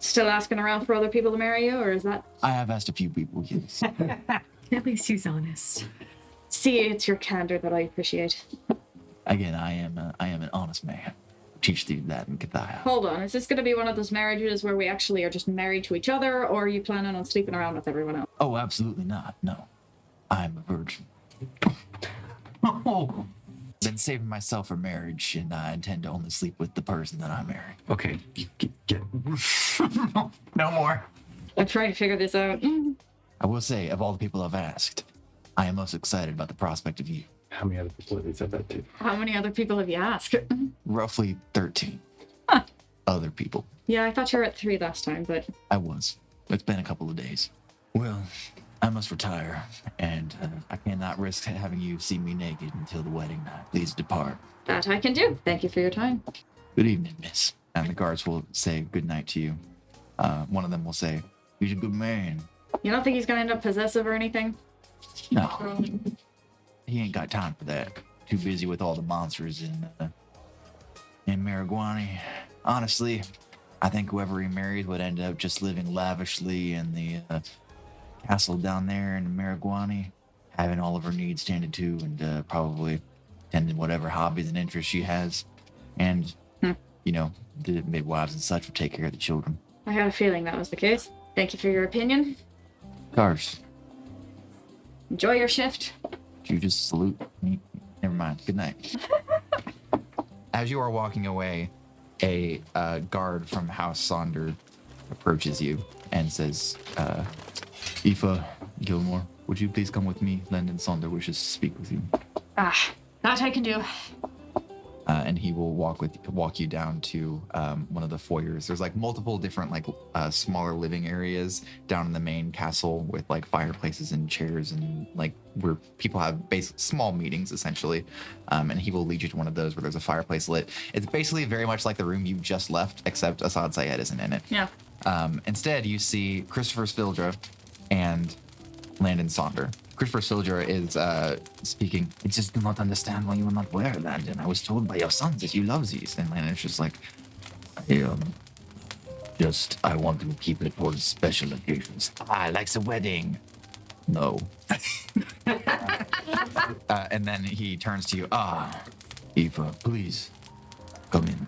Still asking around for other people to marry you, or is that... I have asked a few people, yes. At least he's honest. See, it's your candor that I appreciate. Again, I am an honest man. Teach you that in Cali. Hold on, is this going to be one of those marriages where we actually are just married to each other, or are you planning on sleeping around with everyone else? Oh, absolutely not. No. I'm a virgin. Oh. Been saving myself for marriage, and I intend to only sleep with the person that I marry. Okay. Get. No more. I'm trying to figure this out. I will say, of all the people I've asked, I am most excited about the prospect of you. How many other people have they said that to? How many other people have you asked? Roughly 13 other people. Yeah, I thought you were at 3 last time, but... I was. It's been a couple of days. Well, I must retire, and I cannot risk having you see me naked until the wedding night. Please depart. That I can do. Thank you for your time. Good evening, miss. And the guards will say good night to you. One of them will say, he's a good man. You don't think he's going to end up possessive or anything? No. He ain't got time for that. Too busy with all the monsters in Marijuana. Honestly, I think whoever he married would end up just living lavishly in the castle down there in Marijuana, having all of her needs tended to, and probably tending whatever hobbies and interests she has. And, you know, the midwives and such would take care of the children. I had a feeling that was the case. Thank you for your opinion. Cars, Enjoy your shift. did you just salute me? Never mind. Good night. As you are walking away, a guard from House Sonder approaches you and says, Aoife Gilmore, would you please come with me? Landon Sonder wishes to speak with you. That I can do. And he will walk you down to one of the foyers. There's like multiple different like smaller living areas down in the main castle with like fireplaces and chairs and like where people have small meetings essentially. And he will lead you to one of those where there's a fireplace lit. It's basically very much like the room you just left, except Assad Syed isn't in it. Yeah. Instead, you see Cristofer Conundrum and Landon Sonder. Cristofer Conundrum is speaking. I just do not understand why you will not wear that. And I was told by your sons that you love these. And Landon's just like, I want to keep it for special occasions. Like the wedding. No. And then he turns to you. Aoife, please come in.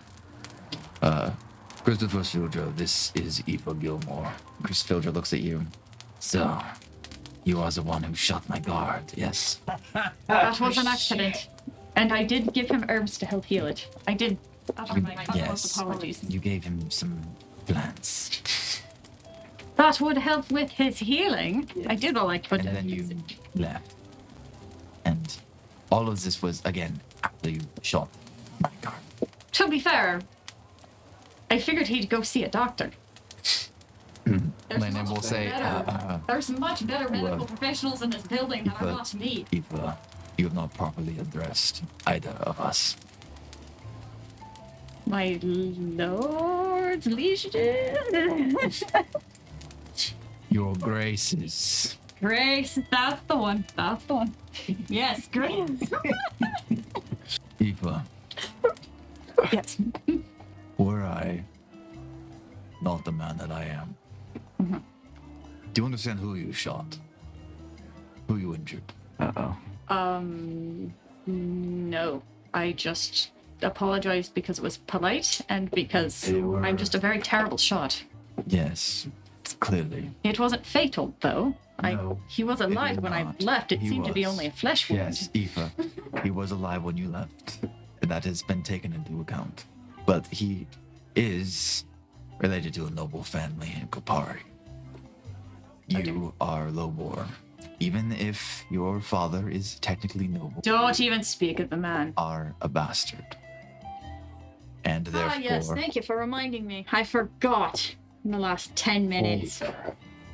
Cristofer Conundrum, this is Aoife Gilmore. Cristofer Conundrum looks at you. So, you are the one who shot my guard, yes? That was an accident. And I did give him herbs to help heal it. I did. That are my utmost apologies. You gave him some plants. That would help with his healing. I did all I could. And then you left. And all of this was, again, after you shot my guard. To be fair, I figured he'd go see a doctor. Landon will say, There's much better medical professionals in this building that are not me. Aoife, you have not properly addressed either of us. My lord's lieges. Your graces. Grace, that's the one. That's the one. Yes, Grace. Aoife, Yes. Were I not the man that I am, do you understand who you shot? Who you injured? Uh-oh. No. I just apologized because it was polite and because I'm just a very terrible shot. Yes, clearly. It wasn't fatal, though. No, he was alive when not. I left. It He seemed to be was. only a flesh wound. Yes, Aoife. He was alive when you left. That has been taken into account. But he is related to a noble family in Kopari. You are lowborn. Even if your father is technically noble, Don't even speak of the man. are a bastard. And therefore, Ah, yes, thank you for reminding me. I forgot in the last 10 minutes.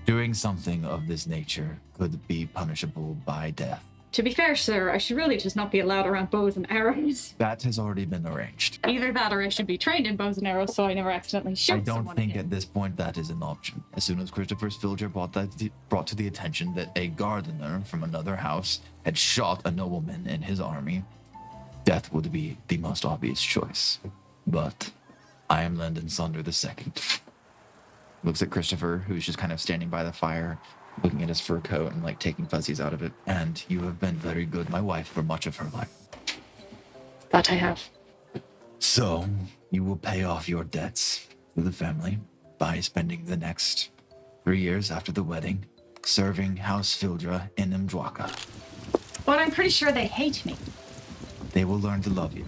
doing something of this nature could be punishable by death. To be fair, sir, I should really just not be allowed around bows and arrows. That has already been arranged. Either that or I should be trained in bows and arrows so I never accidentally shoot I don't someone think again. at this point that is an option. As soon as Cristofer Conundrum brought to the attention that a gardener from another house had shot a nobleman in his army, death would be the most obvious choice. But I am Artyom Sonder II. Looks at Cristofer, who's just kind of standing by the fire, looking at his fur coat and like taking fuzzies out of it. And you have been very good, my wife, for much of her life. That I have. So, you will pay off your debts to the family by spending the next 3 years after the wedding serving House Fildra in Mdwaka. But I'm pretty sure they hate me. They will learn to love you.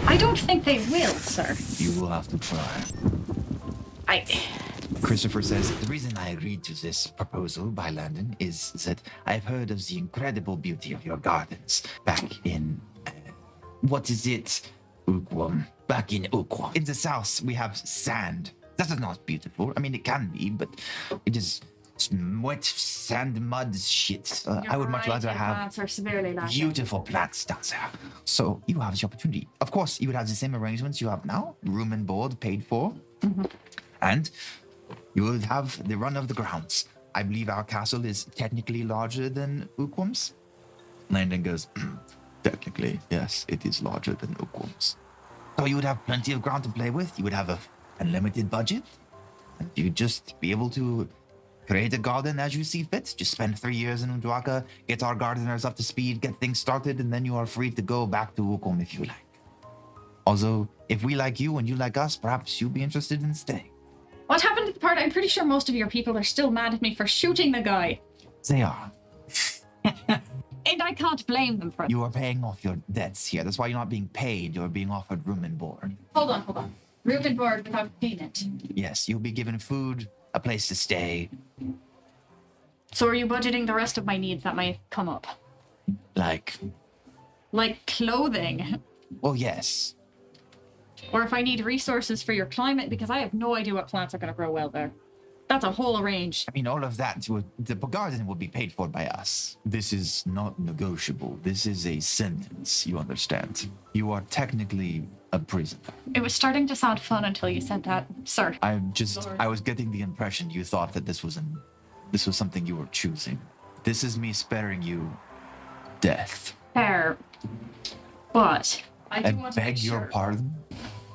I don't think they will, sir. You will have to try. Cristofer says, The reason I agreed to this proposal by Landon is that I've heard of the incredible beauty of your gardens back in, what is it? Ukwam. Back in Ukwam. in the south, we have sand. That is not beautiful. I mean, it can be, but it is wet sand, mud, shit. I would much rather have Plants are severely lacking. beautiful plants down there. So you have the opportunity. Of course, you would have the same arrangements you have now, room and board paid for. And you will have the run of the grounds. I believe our castle is technically larger than Ukwam's. Landon goes, technically, yes, it is larger than Ukwam's. So you would have plenty of ground to play with. You would have a unlimited budget. And you'd just be able to create a garden as you see fit. Just spend 3 years in Mdwaka, get our gardeners up to speed, get things started, and then you are free to go back to Ukwam if you like. Also, if we like you and you like us, perhaps you'll be interested in staying. What happened to the part? I'm pretty sure most of your people are still mad at me for shooting the guy. They are. And I can't blame them for it. You are paying off your debts here. That's why you're not being paid. You're being offered room and board. Hold on. Room and board without payment. Yes, you'll be given food, a place to stay. So are you budgeting the rest of my needs that might come up? Like, Clothing? well, yes. Or if I need resources for your climate, because I have no idea what plants are going to grow well there. That's a whole range. I mean, all of that, the garden would be paid for by us. This is not negotiable. This is a sentence, you understand. You are technically a prisoner. It was starting to sound fun until you said that, sir. I was getting the impression you thought that this was something you were choosing. This is me sparing you death. Fair. But I beg your pardon?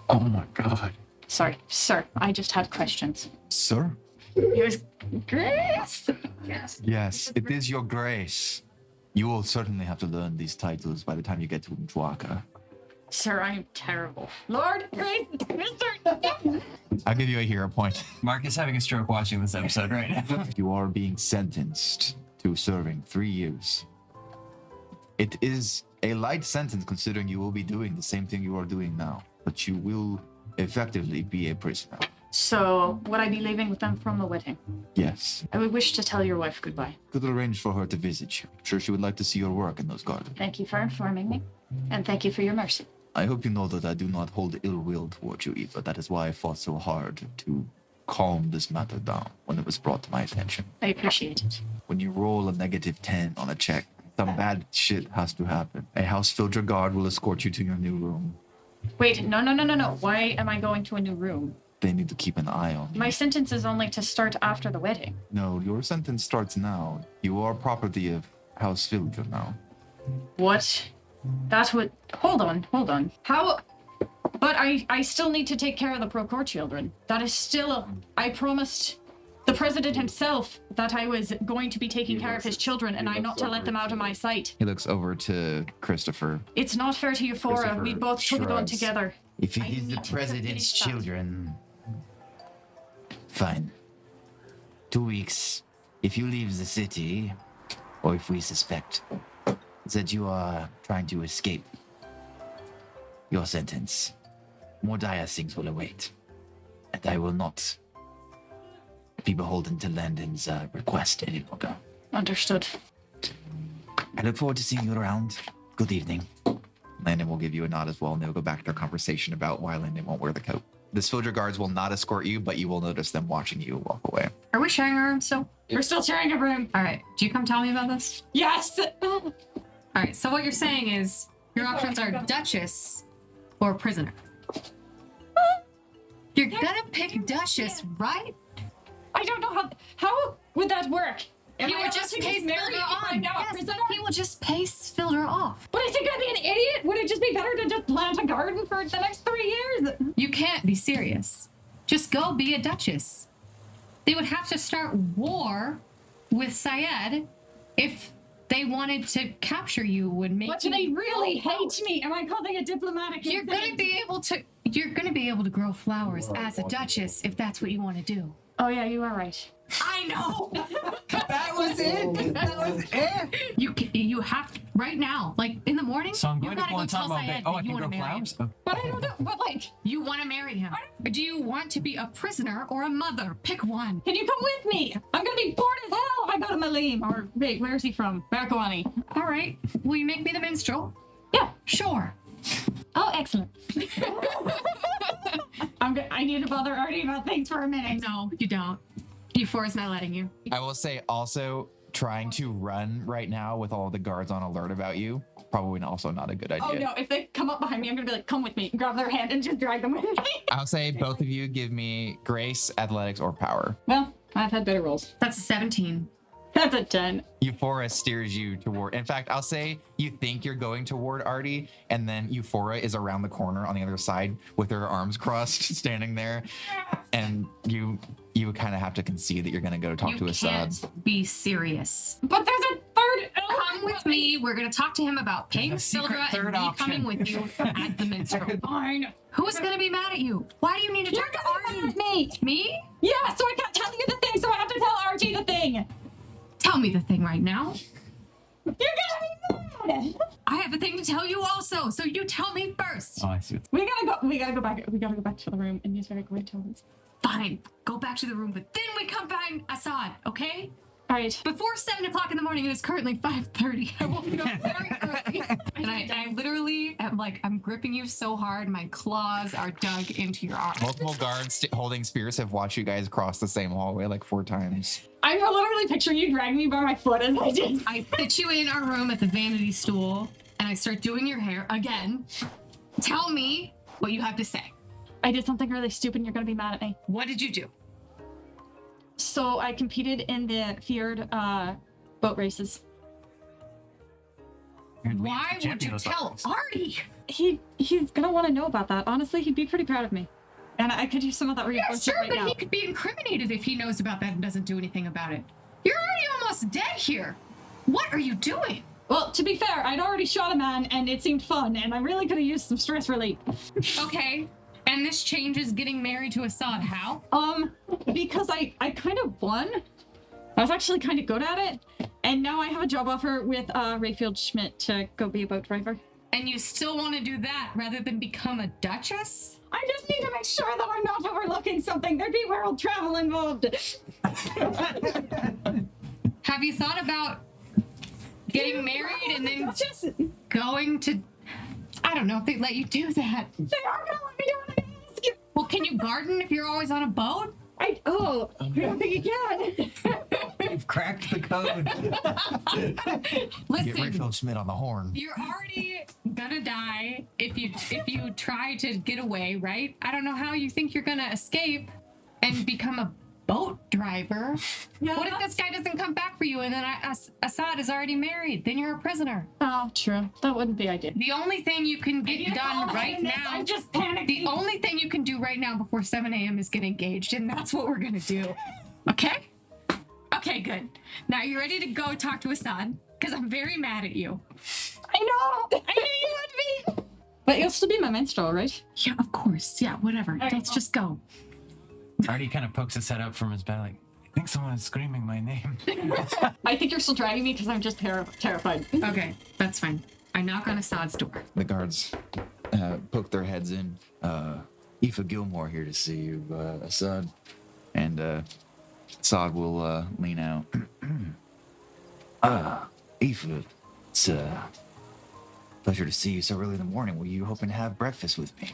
Oh my god. sorry, sir, I just had questions. Sir? It was Grace. Yes, it is your grace. You will certainly have to learn these titles by the time you get to Mdwaka. Sir, I'm terrible. Lord Grace, Mr. I'll give you a hero point. Mark is having a stroke watching this episode right now. You are being sentenced to serving 3 years. It is a light sentence considering you will be doing the same thing you are doing now, but you will effectively be a prisoner. So, would I be leaving with them from the wedding? Yes. I would wish to tell your wife goodbye. Could arrange for her to visit you. I'm sure she would like to see your work in those gardens. Thank you for informing me, and thank you for your mercy. I hope you know that I do not hold ill will towards you, Eva. That is why I fought so hard to calm this matter down when it was brought to my attention. I appreciate it. When you roll a -10 on a check, some bad shit has to happen. A house filter guard will escort you to your new room. Wait, no. Why am I going to a new room? They need to keep an eye on you. My sentence is only to start after the wedding. No, your sentence starts now. You are property of House Filter now. What? That would... Hold on. How... But I still need to take care of the pro-court children. That is still I promised the president himself that I was going to be taking care of his children and I not to let them out of my sight. He looks over to Cristofer. It's not fair to Euphoria. We both took it on shrugs. together. If I it is need the to president's finish that. children, fine. 2 weeks. If you leave the city, or if we suspect that you are trying to escape your sentence, more dire things will await. And I will not be beholden to Landon's request any longer. Understood. I look forward to seeing you around. Good evening. Landon will give you a nod as well, and they'll go back to their conversation about why Landon won't wear the coat. The soldier guards will not escort you, but you will notice them watching you walk away. Are we sharing a room still? We're still sharing a room. All right. Do you come tell me about this? Yes. All right. So what you're saying is your options are Duchess or prisoner. You're gonna pick Duchess, right? I don't know how would that work? He would just pay Filder on. Yes, he will just pay Filder off. But is he gonna be an idiot? Would it just be better to just plant a garden for the next 3 years? You can't be serious. Just go be a Duchess. They would have to start war with Syed if they wanted to capture you. Would make But you they really hate me. Am I causing a diplomatic You're incident? gonna be able to grow flowers as a Duchess if that's what you want to do. Oh yeah, you are right. I know. That was it. That was it. You have to, right now, like in the morning. So I'm you going to gotta go tell Guantanamo Bay. Syed Oh, that I you can want grow to marry him. flowers? Oh. But I don't know. But like, You want to marry him. Do you want to be a prisoner or a mother? Pick one. can you come with me? I'm gonna be bored as hell if I go to Malim. Or wait, where is he from? Marcoani. All right. Will you make me the minstrel? Yeah. Sure. Oh, excellent. I need to bother Artie about things for a minute. No, you don't. Euphoria's not letting you. I will say also, trying to run right now with all the guards on alert about you, probably also not a good idea. Oh no, if they come up behind me, I'm gonna be like, come with me, grab their hand and just drag them with me. I'll say both of you give me grace, athletics, or power. Well, I've had better rolls. That's a 17. That's a 10. Euphoria steers you toward. In fact, I'll say you think you're going toward Artie, and then Euphoria is around the corner on the other side with her arms crossed, standing there, and you kind of have to concede that you're going to go talk You to Assad. can't be serious. But there's a third. Come with me. We're going to talk to him about paying There's a secret Sildra and third me option. coming with you as the minstrel. Fine. Who's going to be mad at you? Why do you need to You're talk to gonna be mad Artie? at me. Me? Yeah, so I can't tell you the thing, so I have to tell Archie the thing. Tell me the thing right now. You're gonna be mad. I have a thing to tell you also, so you tell me first. Oh, I see. We gotta go back to the room and use very great tones. Fine, go back to the room, but then we come find Assad, okay? All right. Before 7 o'clock in the morning, it is currently 5:30. I woke up very early. And I literally am like, I'm gripping you so hard, my claws are dug into your arm. Multiple guards holding spears have watched you guys cross the same hallway like 4 times. I'm literally picturing you dragging me by my foot as I did. I sit you in our room at the vanity stool, and I start doing your hair again. Tell me what you have to say. I did something really stupid and you're gonna be mad at me. What did you do? So I competed in the Fjord boat races. Why would you tell Artie? He's gonna want to know about that. Honestly, he'd be pretty proud of me. And I could use some of that Yeah, reinforcement sure, right but now. he could be incriminated if he knows about that and doesn't do anything about it. You're already almost dead here. What are you doing? Well, to be fair, I'd already shot a man and it seemed fun, and I really could have used some stress relief. Okay, and this changes getting married to Assad. How? Because I kind of won. I was actually kind of good at it, and now I have a job offer with Rayfield Schmidt to go be a boat driver. And you still want to do that rather than become a duchess? I just need to make sure that I'm not overlooking something. There'd be world travel involved. Have you thought about getting married and then Duchess, going to... I don't know if they'd let you do that. they are gonna let me do what I ask. Well, can you garden if you're always on a boat? I don't think you can. You've cracked the code. Get Listen, Rachel Schmidt on the horn. you're already gonna die if you try to get away, right? I don't know how you think you're gonna escape and become a boat driver. Yeah. What if this guy doesn't come back for you and then Assad is already married? Then you're a prisoner. Oh, true. That wouldn't be ideal. The only thing you can get done right now. I'm just panicking. The only thing you can do right now before 7 a.m. is get engaged, and that's what we're gonna do. Okay? Okay, good. Now you're ready to go talk to Assad, because I'm very mad at you. I know. I knew you would be. But you'll still be my minstrel, right? Yeah, of course. Yeah, whatever. Let's just go. Artie kind of pokes his head up from his bed, like, I think someone is screaming my name. I think you're still dragging me because I'm just terrified. Okay, that's fine. I knock on Assad's door. The guards poke their heads in. Aoife Gilmore here to see you, Assad. And Assad will lean out. Aoife, it's a pleasure to see you so early in the morning. Were you hoping to have breakfast with me?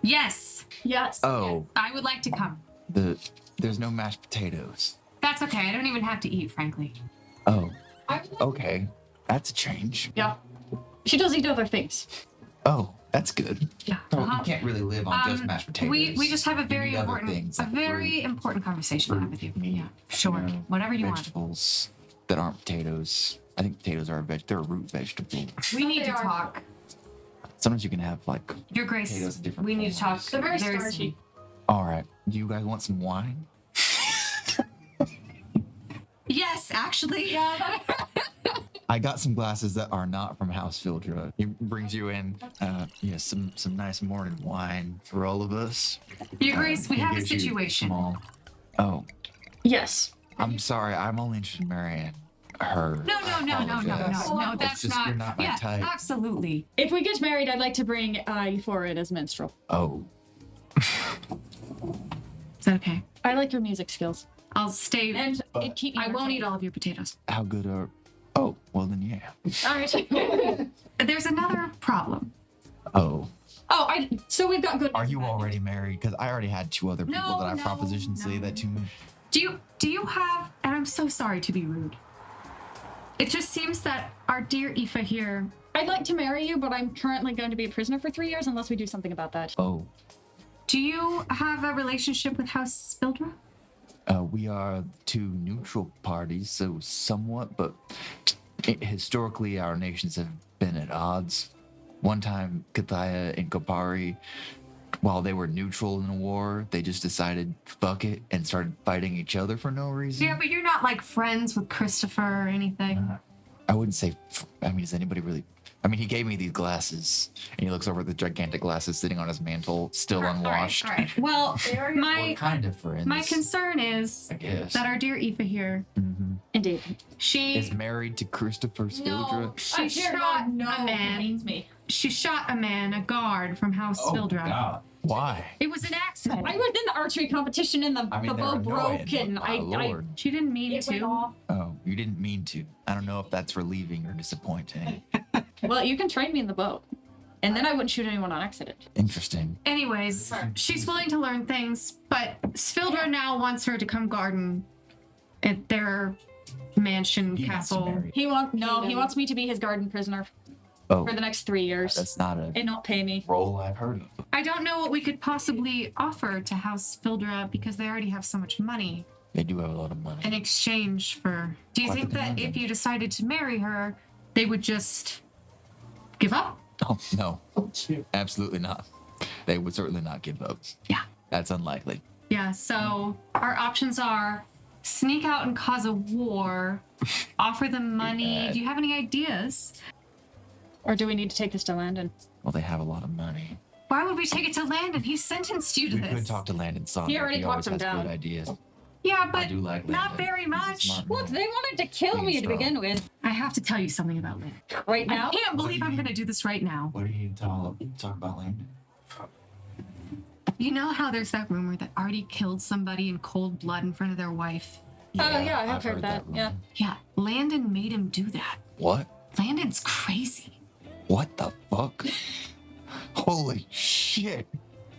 Yes, Yes. Oh, I would like to come. there's no mashed potatoes. That's okay. I don't even have to eat, frankly. Oh, okay. That's a change. Yeah. She does eat other things. Oh, that's good. Yeah. Oh, you can't really live on just mashed potatoes. We just have a very You need other important, things a like very fruit, important conversation to have with you. Yeah, sure. you know, Whatever you want. vegetables that aren't potatoes. I think potatoes are they're a root vegetable. We need to talk. Sometimes you can have like. Your Grace, Potatoes are different we need to talk. forms. They're very There's- starchy. All right. Do you guys want some wine? Yes, actually. Yeah. I got some glasses that are not from House Fildra. He brings you in, some nice morning wine for all of us. Your Grace, we He have a gives you situation. small- Oh, Yes. I'm sorry. I'm only interested in marrying her. No, Apologize. that's It's just you're not my yeah, type. absolutely. If we get married, I'd like to bring Euphoria in as minstrel. Oh, Is that okay? I like your music skills. I'll stay. And it keep me I won't eat entertained. all of your potatoes. how good are? Oh, well then yeah. All right. There's another problem. Oh, So we've got good. are you already married? Because I already had two other people No, that I no, propositioned say no. that to me. Do you have? And I'm so sorry to be rude. It just seems that our dear Aoife here. I'd like to marry you, but I'm currently going to be a prisoner for 3 years unless we do something about that. Oh, Do you have a relationship with House Spildra? we are two neutral parties, so somewhat, but historically our nations have been at odds. One time, Kathaya and Kopari, while they were neutral in the war, they just decided fuck it and started fighting each other for no reason. Yeah, but you're not like friends with Cristofer or anything. I wouldn't say. I mean, does anybody really? I mean, he gave me these glasses, and he looks over at the gigantic glasses sitting on his mantle, still unwashed. All right. Well, What my kind of friends? my concern is I guess. that our dear Aoife here, Indeed. she is married to Cristofer Spildra. she shot a man. me. She shot a man, a guard from House Spildra. Why? It was an accident. I was in the archery competition and the I mean, bow they're broke annoying, and but I my lord. She didn't mean it went to. off. Oh, you didn't mean to. I don't know if that's relieving or disappointing. Well, you can train me in the boat. And then I wouldn't shoot anyone on accident. Interesting. Anyways, she's willing to learn things, but Spildra now wants her to come garden at their mansion He wants to castle. marry. He wants me to be his garden prisoner Oh, for the next 3 years that's not a and not pay me. role I've heard of. I don't know what we could possibly offer to House Spildra because they already have so much money They do have a lot of money. in exchange for. Do you Quite think the that demand. if you decided to marry her, they would just give up? Oh, no. Absolutely not. They would certainly not give up. Yeah. That's unlikely. Yeah, so our options are sneak out and cause a war, offer them money. bad. Do you have any ideas? Or do we need to take this to Landon? Well, they have a lot of money. Why would we take it to Landon? He sentenced you to We this. could talk to Landon Sonder. He already always talked him has down. good ideas. Yeah, but do like not Landon. very He's a much. smart Look, man. they wanted to kill me He's to strong. begin with. I have to tell you something about Landon. Right now? I can't believe I'm going to do this right now. What are you talk about, Landon? You know how there's that rumor that Artie killed somebody in cold blood in front of their wife? Oh, yeah, I have I've heard that, rumor. yeah. Yeah, Landon made him do that. What? Landon's crazy. What the fuck? Holy shit.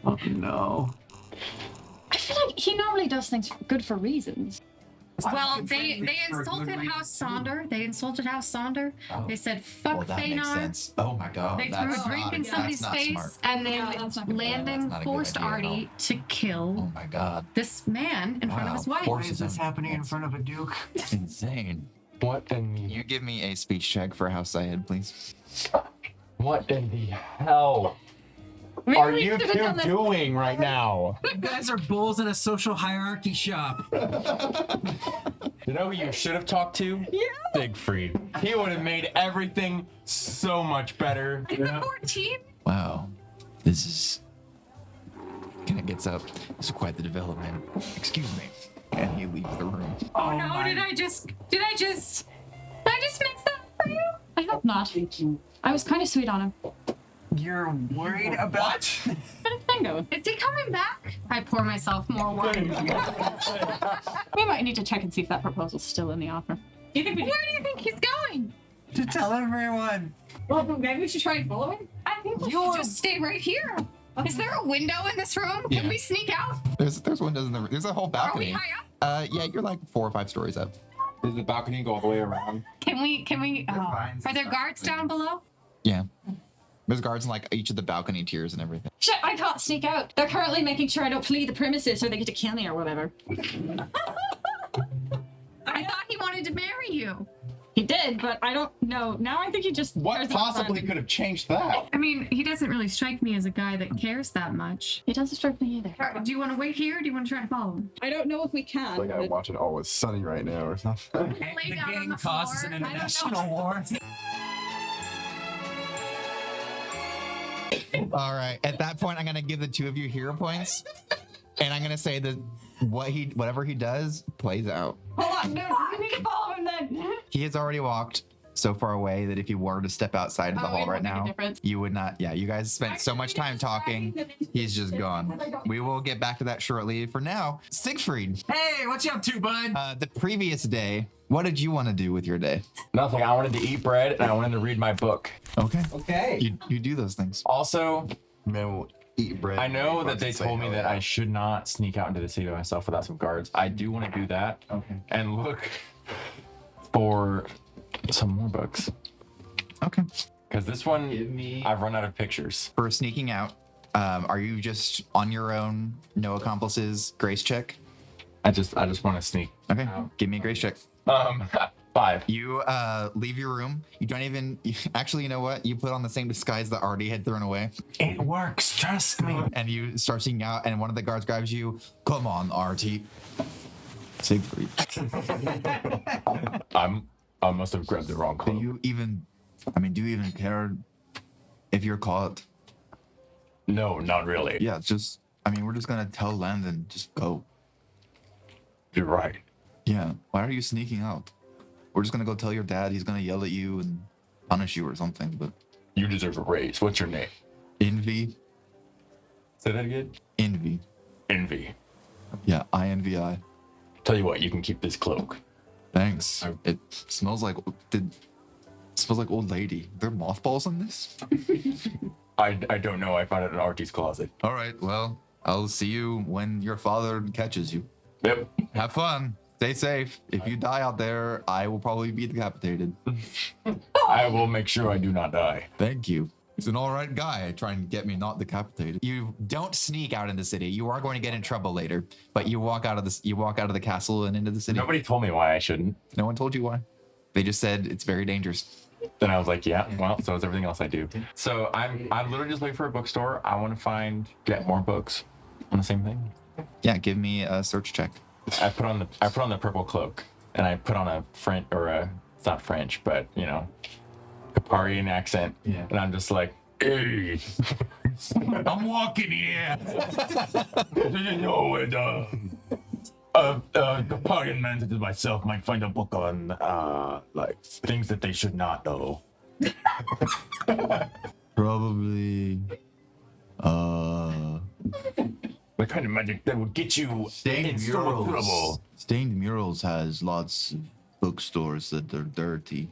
Oh no. I feel like he normally does things good for reasons. Well, they insulted House Sonder. They insulted House Sonder. They said, fuck Well, that makes Feynar. sense. Oh my god. They threw that's a drink not, in somebody's that's not face, smart. and then that's not good. Landing That's not a good forced idea at all. Artie to kill Oh my god. this man in front of Wow. his wife. Why is this happening in front of a duke? It's insane. What in the You give me a speech check for House Syed, please. what in the hell Maybe are we you should've done two this. doing right now? You guys are bulls in a social hierarchy shop. You know who you should have talked to? Yeah. Siegfried. He would have made everything so much better. The 14? Wow. This is kind of gets up. This is quite the development. Excuse me. And he leaves the room. Oh no, did I just mix that up for you? I hope not. I was kind of sweet on him. You're worried about But it's bingo. Is he coming back? I pour myself more wine. We might need to check and see if that proposal's still in the offer. Do you think we Where do you think he's going? to tell everyone. Well, maybe we should try and follow him? I think we should just stay right here. Is there a window in this room? Yeah. Can we sneak out? There's windows in the room. There's a whole Are we balcony. high up? Yeah, you're like 4 or 5 stories up. Does the balcony go all the way around? Can we vines are and there stuff. guards down below? Yeah. There's guards in like each of the balcony tiers and everything. Shit, I can't sneak out. They're currently making sure I don't flee the premises or they get to kill me or whatever. I thought he wanted to marry you. He did, but I don't know. Now I think he just What cares possibly about could have changed that? I mean, he doesn't really strike me as a guy that cares that much. He doesn't strike me either. Do you want to wait here or do you want to try to follow him? I don't know if we can. Like I'm watching Always Sunny right now or something. Lay The down on game the causes floor. an I don't know. international war. All right. At that point, I'm gonna give the 2 of you hero points, and I'm gonna say that whatever he does plays out. Hold on, no, we need to follow him then. He has already walked so far away that if you were to step outside of the Oh, hall it right won't make a now, difference. you would not. Yeah, you guys spent so much time talking. He's just gone. We will get back to that shortly. For now, Siegfried, Hey, what you up to, bud? the previous day, what did you want to do with your day? Nothing. I wanted to eat bread and I wanted to read my book. Okay. Okay. You do those things. Also, Man will eat bread. I know that and they say, told me "Oh, that yeah." I should not sneak out into the city by myself without some guards. I do want to do that. Okay. And look for some more books. Okay. Because this one, I've run out of pictures. For sneaking out, are you just on your own? No accomplices? Grace check. I just want to sneak. Okay. Give me a grace check. 5. You leave your room. You don't even. Actually, you know what? You put on the same disguise that Artie had thrown away, It works, trust me. and you start sneaking out. And one of the guards grabs you. Come on, Artie. Siegfried. I must have grabbed the wrong Do cloak. you even? I mean, do you even care if you're caught? No, not really. Yeah, just. I mean, we're just gonna tell Landon just go. You're right. Yeah. Why are you sneaking out? We're just gonna go tell your dad. He's gonna yell at you and punish you or something. But You deserve a raise. What's your name? envy, Say that again. envy. Envy. Yeah, INVI. Tell you what, you can keep this cloak. Thanks. It smells like smells like old lady. There are mothballs in this? I don't know. I found it in Artie's closet. All right. Well, I'll see you when your father catches you. Yep. Have fun. Stay safe. If you die out there, I will probably be decapitated. I will make sure I do not die. Thank you. He's an all right guy. Try and get me not decapitated. You don't sneak out in the city. You are going to get in trouble later. But you walk out of this. You walk out of the castle and into the city. Nobody told me why I shouldn't. No one told you why. They just said it's very dangerous. Then I was like, yeah, well, so is everything else I do. So I'm literally just looking for a bookstore. I want to get more books on the same thing. Yeah, give me a search check. I put on the purple cloak and I put on a French it's not French, but you know, Caparian accent. Yeah. And I'm just like, hey, I'm walking here. do you know where the Caparian man such as myself might find a book on like things that they should not know? Probably. What kind of magic that would get you in Stained so much trouble? Murals. Stained Murals has lots of bookstores that are dirty.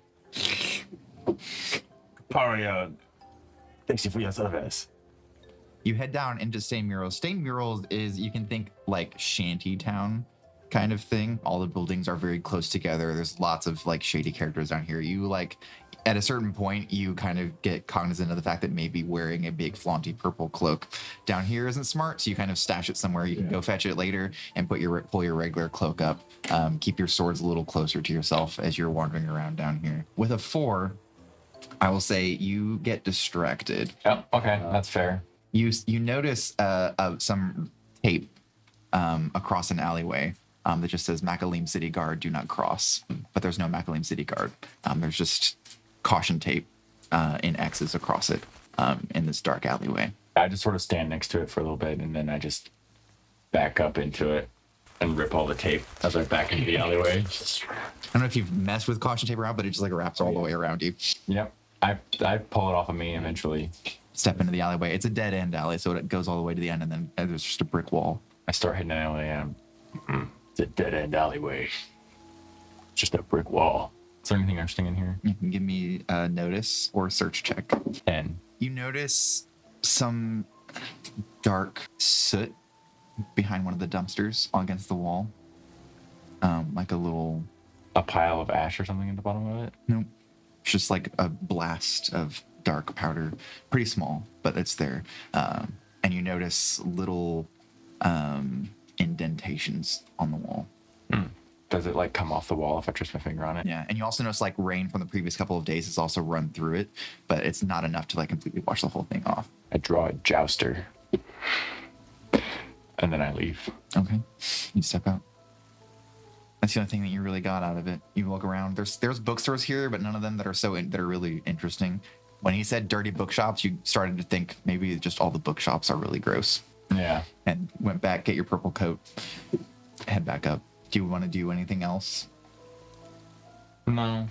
Caparia, thanks you for your service. You head down into Stained Murals. Stained Murals is, you can think like shanty town kind of thing. All the buildings are very close together. There's lots of like shady characters down here. You like at a certain point, you kind of get cognizant of the fact that maybe wearing a big flaunty purple cloak down here isn't smart. So you kind of stash it somewhere. You can go fetch it later and pull your regular cloak up. Keep your swords a little closer to yourself as you're wandering around down here. With a 4, I will say you get distracted. Yep. Okay, that's fair. You notice some tape across an alleyway that just says Makalim City Guard, do not cross. But there's no Makalim City Guard. There's just caution tape in X's across it in this dark alleyway. I just sort of stand next to it for a little bit, and then I just back up into it and rip all the tape as I back into the alleyway. I don't know if you've messed with caution tape around, but it just like wraps all the way around you. Yep. I pull it off of me eventually. Step into the alleyway. It's a dead end alley, so it goes all the way to the end, and then there's just a brick wall. I start hitting an alley, and it's a dead end alleyway. Just a brick wall. Is there anything interesting in here? You can give me a notice or a search check. 10. You notice some dark soot behind one of the dumpsters against the wall. Like a pile of ash or something at the bottom of it? Nope. It's just like a blast of dark powder. Pretty small, but it's there. And you notice little indentations on the wall. Does it like come off the wall if I twist my finger on it? Yeah, and you also notice like rain from the previous couple of days has also run through it, but it's not enough to like completely wash the whole thing off. I draw a jouster. And then I leave. Okay. You step out. That's the only thing that you really got out of it. You look around. There's bookstores here, but none of them that are really interesting. When he said dirty bookshops, you started to think maybe just all the bookshops are really gross. Yeah. And went back, get your purple coat, head back up. Do you want to do anything else? No.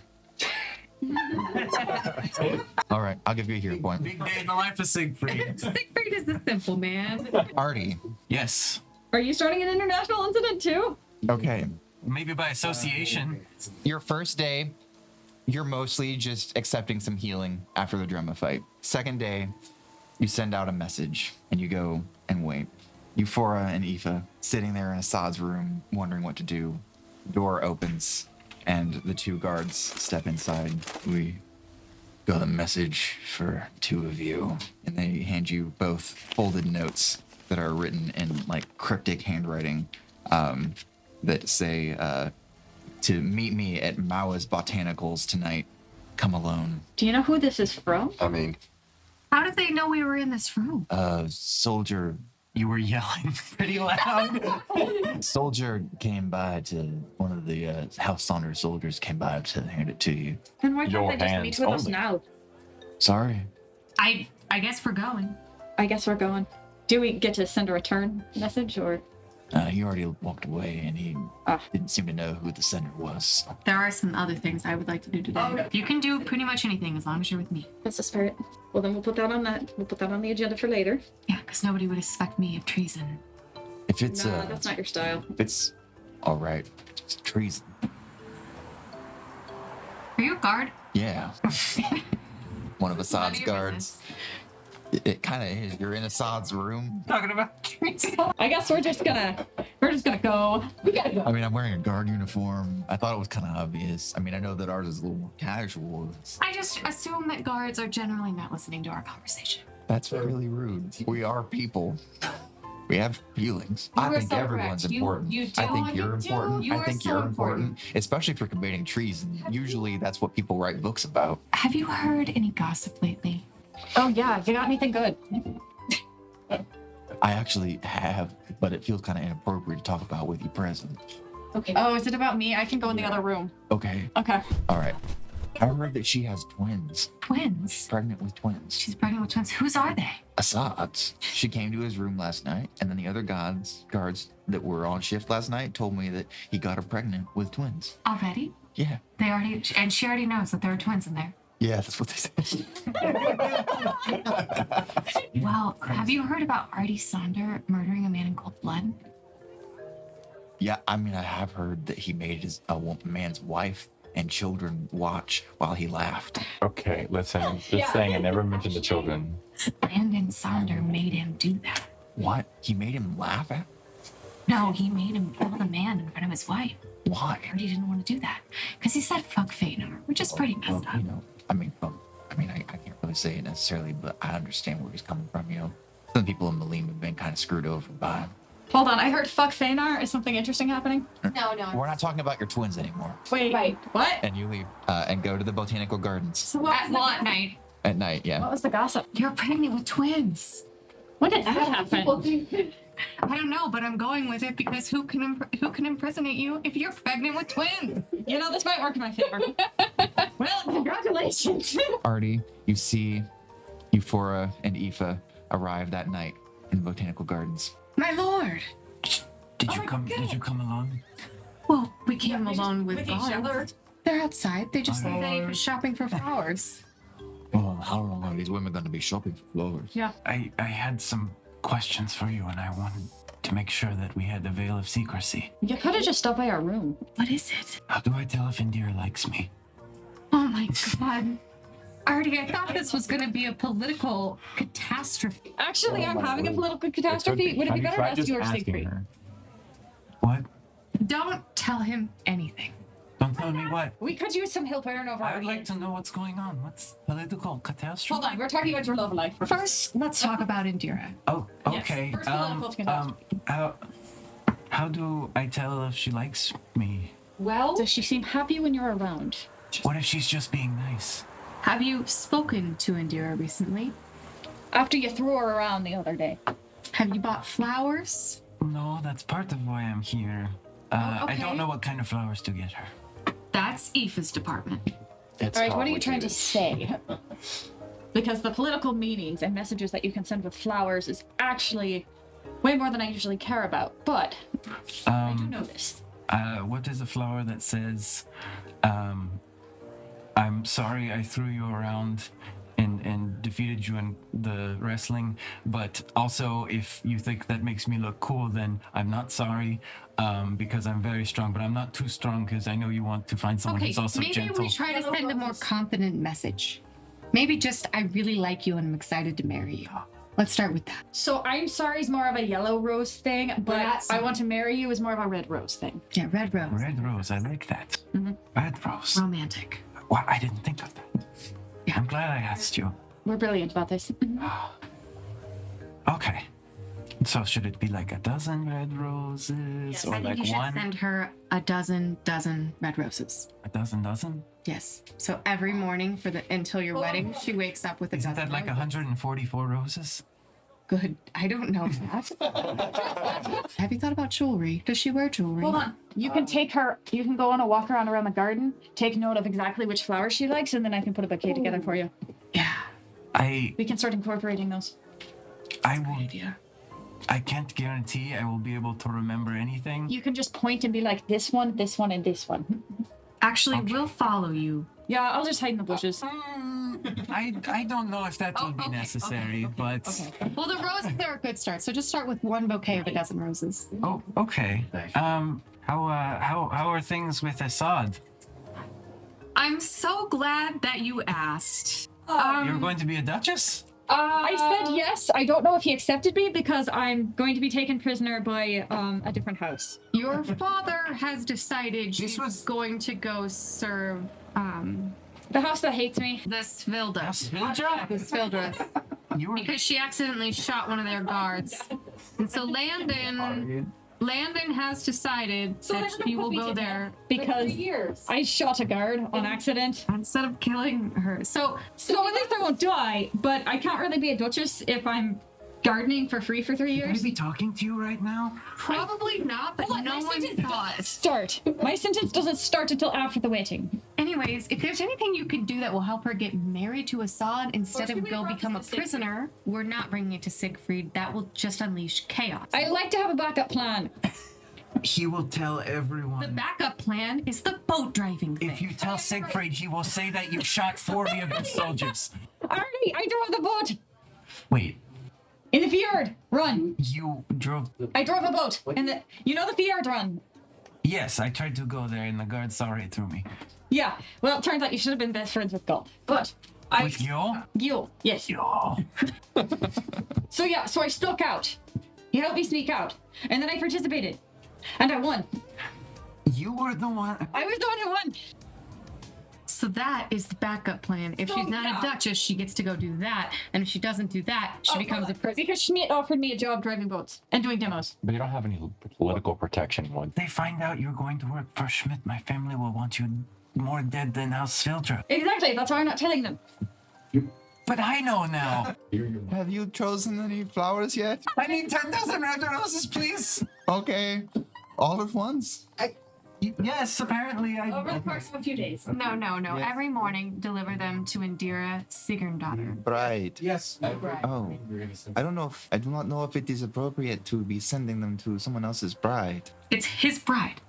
All right, I'll give you a hero point. Big day in the life of Siegfried. Siegfried is a simple man. Artie. Yes. Are you starting an international incident too? Okay. Maybe by association. Your first day, you're mostly just accepting some healing after the drama fight. Second day, you send out a message and you go and wait. Euphora and Aoife sitting there in Assad's room, wondering what to do. Door opens and the 2 guards step inside. We got a message for 2 of you. And they hand you both folded notes that are written in like cryptic handwriting that say, to meet me at Mawa's Botanicals tonight. Come alone. Do you know who this is from? I mean, How did they know we were in this room? Soldier. You were yelling pretty loud. Soldier came by to one of the House Sonder soldiers came by to hand it to you. Then why Your can't they just meet hands with us only. now? Sorry. I guess we're going. I guess we're going. Do we get to send a return message or? He already walked away and he Ah. didn't seem to know who the sender was. There are some other things I would like to do today. You can do pretty much anything as long as you're with me. That's the spirit. Well, then we'll put that on that. We'll put that on the agenda for later. Yeah, because nobody would suspect me of treason. If it's No, that's not your style. if it's all right, it's treason. Are you a guard? Yeah. One of Assad's None of your guards. business. It kind of is. You're in Assad's room. Talking about treason. I guess we're just gonna go. We gotta go. I mean, I'm wearing a guard uniform. I thought it was kind of obvious. I mean, I know that ours is a little more casual. I just assume that guards are generally not listening to our conversation. That's really rude. We are people. We have feelings. You I are think so everyone's correct. important. You I think do, you're you do. important. You I are think so you're important. important. Especially for combating treason. Usually that's what people write books about. Have you heard any gossip lately? Oh yeah, you got anything good? I actually have, but it feels kind of inappropriate to talk about with you present. Okay. Oh, is it about me? I can go in the other room. Okay. Okay. All right. I heard that she has twins. Twins? Pregnant with twins. She's pregnant with twins. Whose are they? Assad's. She came to his room last night, and then the other guards that were on shift last night told me that he got her pregnant with twins. Already? Yeah. They already, and she already knows that there are twins in there. Yeah, that's what they said. Well, have you heard about Artyom Sonder murdering a man in cold blood? Yeah, I mean, I have heard that he made a man's wife and children watch while he laughed. Okay, listen. Just saying I never mentioned the children. Brandon Sonder made him do that. What? He made him laugh at? No, he made him kill the man in front of his wife. Why? Artie didn't want to do that because he said "fuck Feanor," which is pretty messed up. You know, I can't really say it necessarily, but I understand where he's coming from. You know, some people in Malim have been kind of screwed over by him. Hold on, I heard fuck Feanor. Is something interesting happening? No. We're not talking about your twins anymore. Wait, Right. what? And you leave and go to the botanical gardens So what was, At night. at night. Yeah. what was the gossip? You're pregnant with twins. When did that happen? I don't know, but I'm going with it because who can impersonate you if you're pregnant with twins? You know, this might work in my favor. Well, congratulations. Artie, you see Euphora and Aoife arrive that night in the botanical gardens. My lord. Did you come along? Well, we came alone with each guards. other. They're outside. They just said they were shopping for flowers. Well, how long are these women going to be shopping for flowers? Yeah. I had some questions for you, and I wanted to make sure that we had a veil of secrecy. You could have just stopped by our room. What is it? How do I tell if Indira likes me? Oh my god. Artie, I thought this was going to be a political catastrophe. Actually, I'm having a political catastrophe. Would it be better to ask you or Siegfried? What? Don't tell him anything. Don't tell me what. We could use some help. I don't know if I would Artie like is. to know what's going on. What's political catastrophe? Hold on, we're talking about your love life. First, let's talk about Indira. Oh, Yes, okay. first political catastrophe. How do I tell if she likes me? Well, Does she seem happy when you're around? What if she's just being nice? Have you spoken to Indira recently? After you threw her around the other day. Have you bought flowers? No, that's part of why I'm here. I okay. don't know what kind of flowers to get her. That's Aoife's department. It's All right, what are you trying to complicated. say? Because the political meetings and messages that you can send with flowers is actually way more than I usually care about. But I do know this. What is a flower that says, I'm sorry I threw you around and defeated you in the wrestling, but also if you think that makes me look cool, then I'm not sorry, because I'm very strong, but I'm not too strong because I know you want to find someone Okay, who's also maybe gentle. we try to send a more confident message. Maybe just, I really like you and I'm excited to marry you. Let's start with that. So I'm sorry is more of a yellow rose thing, but That's- I want to marry you is more of a red rose thing. Yeah, red rose. Red rose, I like that. Red rose. Romantic. Well, I didn't think of that. Yeah. I'm glad I asked you. We're brilliant about this. Okay. So should it be like a dozen red roses, or I think like you should one? send her a dozen red roses. A dozen? Yes. So every morning until your wedding, she wakes up with a Isn't dozen. that like roses. 144 roses? Good. I don't know that. Have you thought about jewelry? Does she wear jewelry? Hold on. You can take her, you can go on a walk around the garden, take note of exactly which flowers she likes, and then I can put a bouquet together for you. Yeah. We can start incorporating those. I will. Idea. I can't guarantee I will be able to remember anything. You can just point and be like, this one, and this one. Actually, we'll follow you. Yeah, I'll just hide in the bushes. I don't know if that would be necessary, but Well, the roses are a good start. So just start with one bouquet of a dozen roses. oh, okay. How are things with Assad? I'm so glad that you asked. You're going to be a duchess? I said yes. I don't know if he accepted me because I'm going to be taken prisoner by a different house. Your father has decided she's was- going to go serve The house that hates me. the Svilda. Svilja? The Svildras. You were Because she accidentally shot one of their guards. And so Landon has decided that she will go there Because years. I shot a guard on accident. instead of killing her. So So at least I won't die, but I can't really be a duchess if I'm gardening for free for 3 Can I years. be talking to you right now? probably not, but no one saw it. Start. My sentence doesn't start until after the wedding. Anyways, if there's anything you can do that will help her get married to Assad instead of go become a prisoner, we're not bringing it to Siegfried. That will just unleash chaos. I like to have a backup plan. He will tell The everyone. backup plan is the boat driving thing. If you tell Siegfried, he will say that you shot 40 of the soldiers. Artie, I drove the boat Wait, in the fjord. Run. you drove... I drove a boat in the. You know the fjord run. Yes, I tried to go there and the guard saw right through me. Yeah. Well, it turns out you should have been best friends with Gull. But I. With you? Gil. Yes. Yo. So yeah. So I stuck out. He helped me sneak out, and then I participated, and I won. You were the one. I was the one who won. So that is the backup plan. If she's not a duchess, she gets to go do that. And if she doesn't do that, she becomes a prisoner. Because Schmidt offered me a job driving boats and doing demos. But you don't have any political protection. They find out you're going to work for Schmidt. My family will want you more dead than House Filtra. Exactly, that's why I'm not telling them. But I know now. Have you chosen any flowers yet? I need 10,000 red roses, please. Okay. All at once? Yes, apparently I. Over the course of a few days. No. Every morning, deliver them to Indira Sigrendottir. Right. Yes. Oh. I do not know if it is appropriate to be sending them to someone else's bride. It's his bride.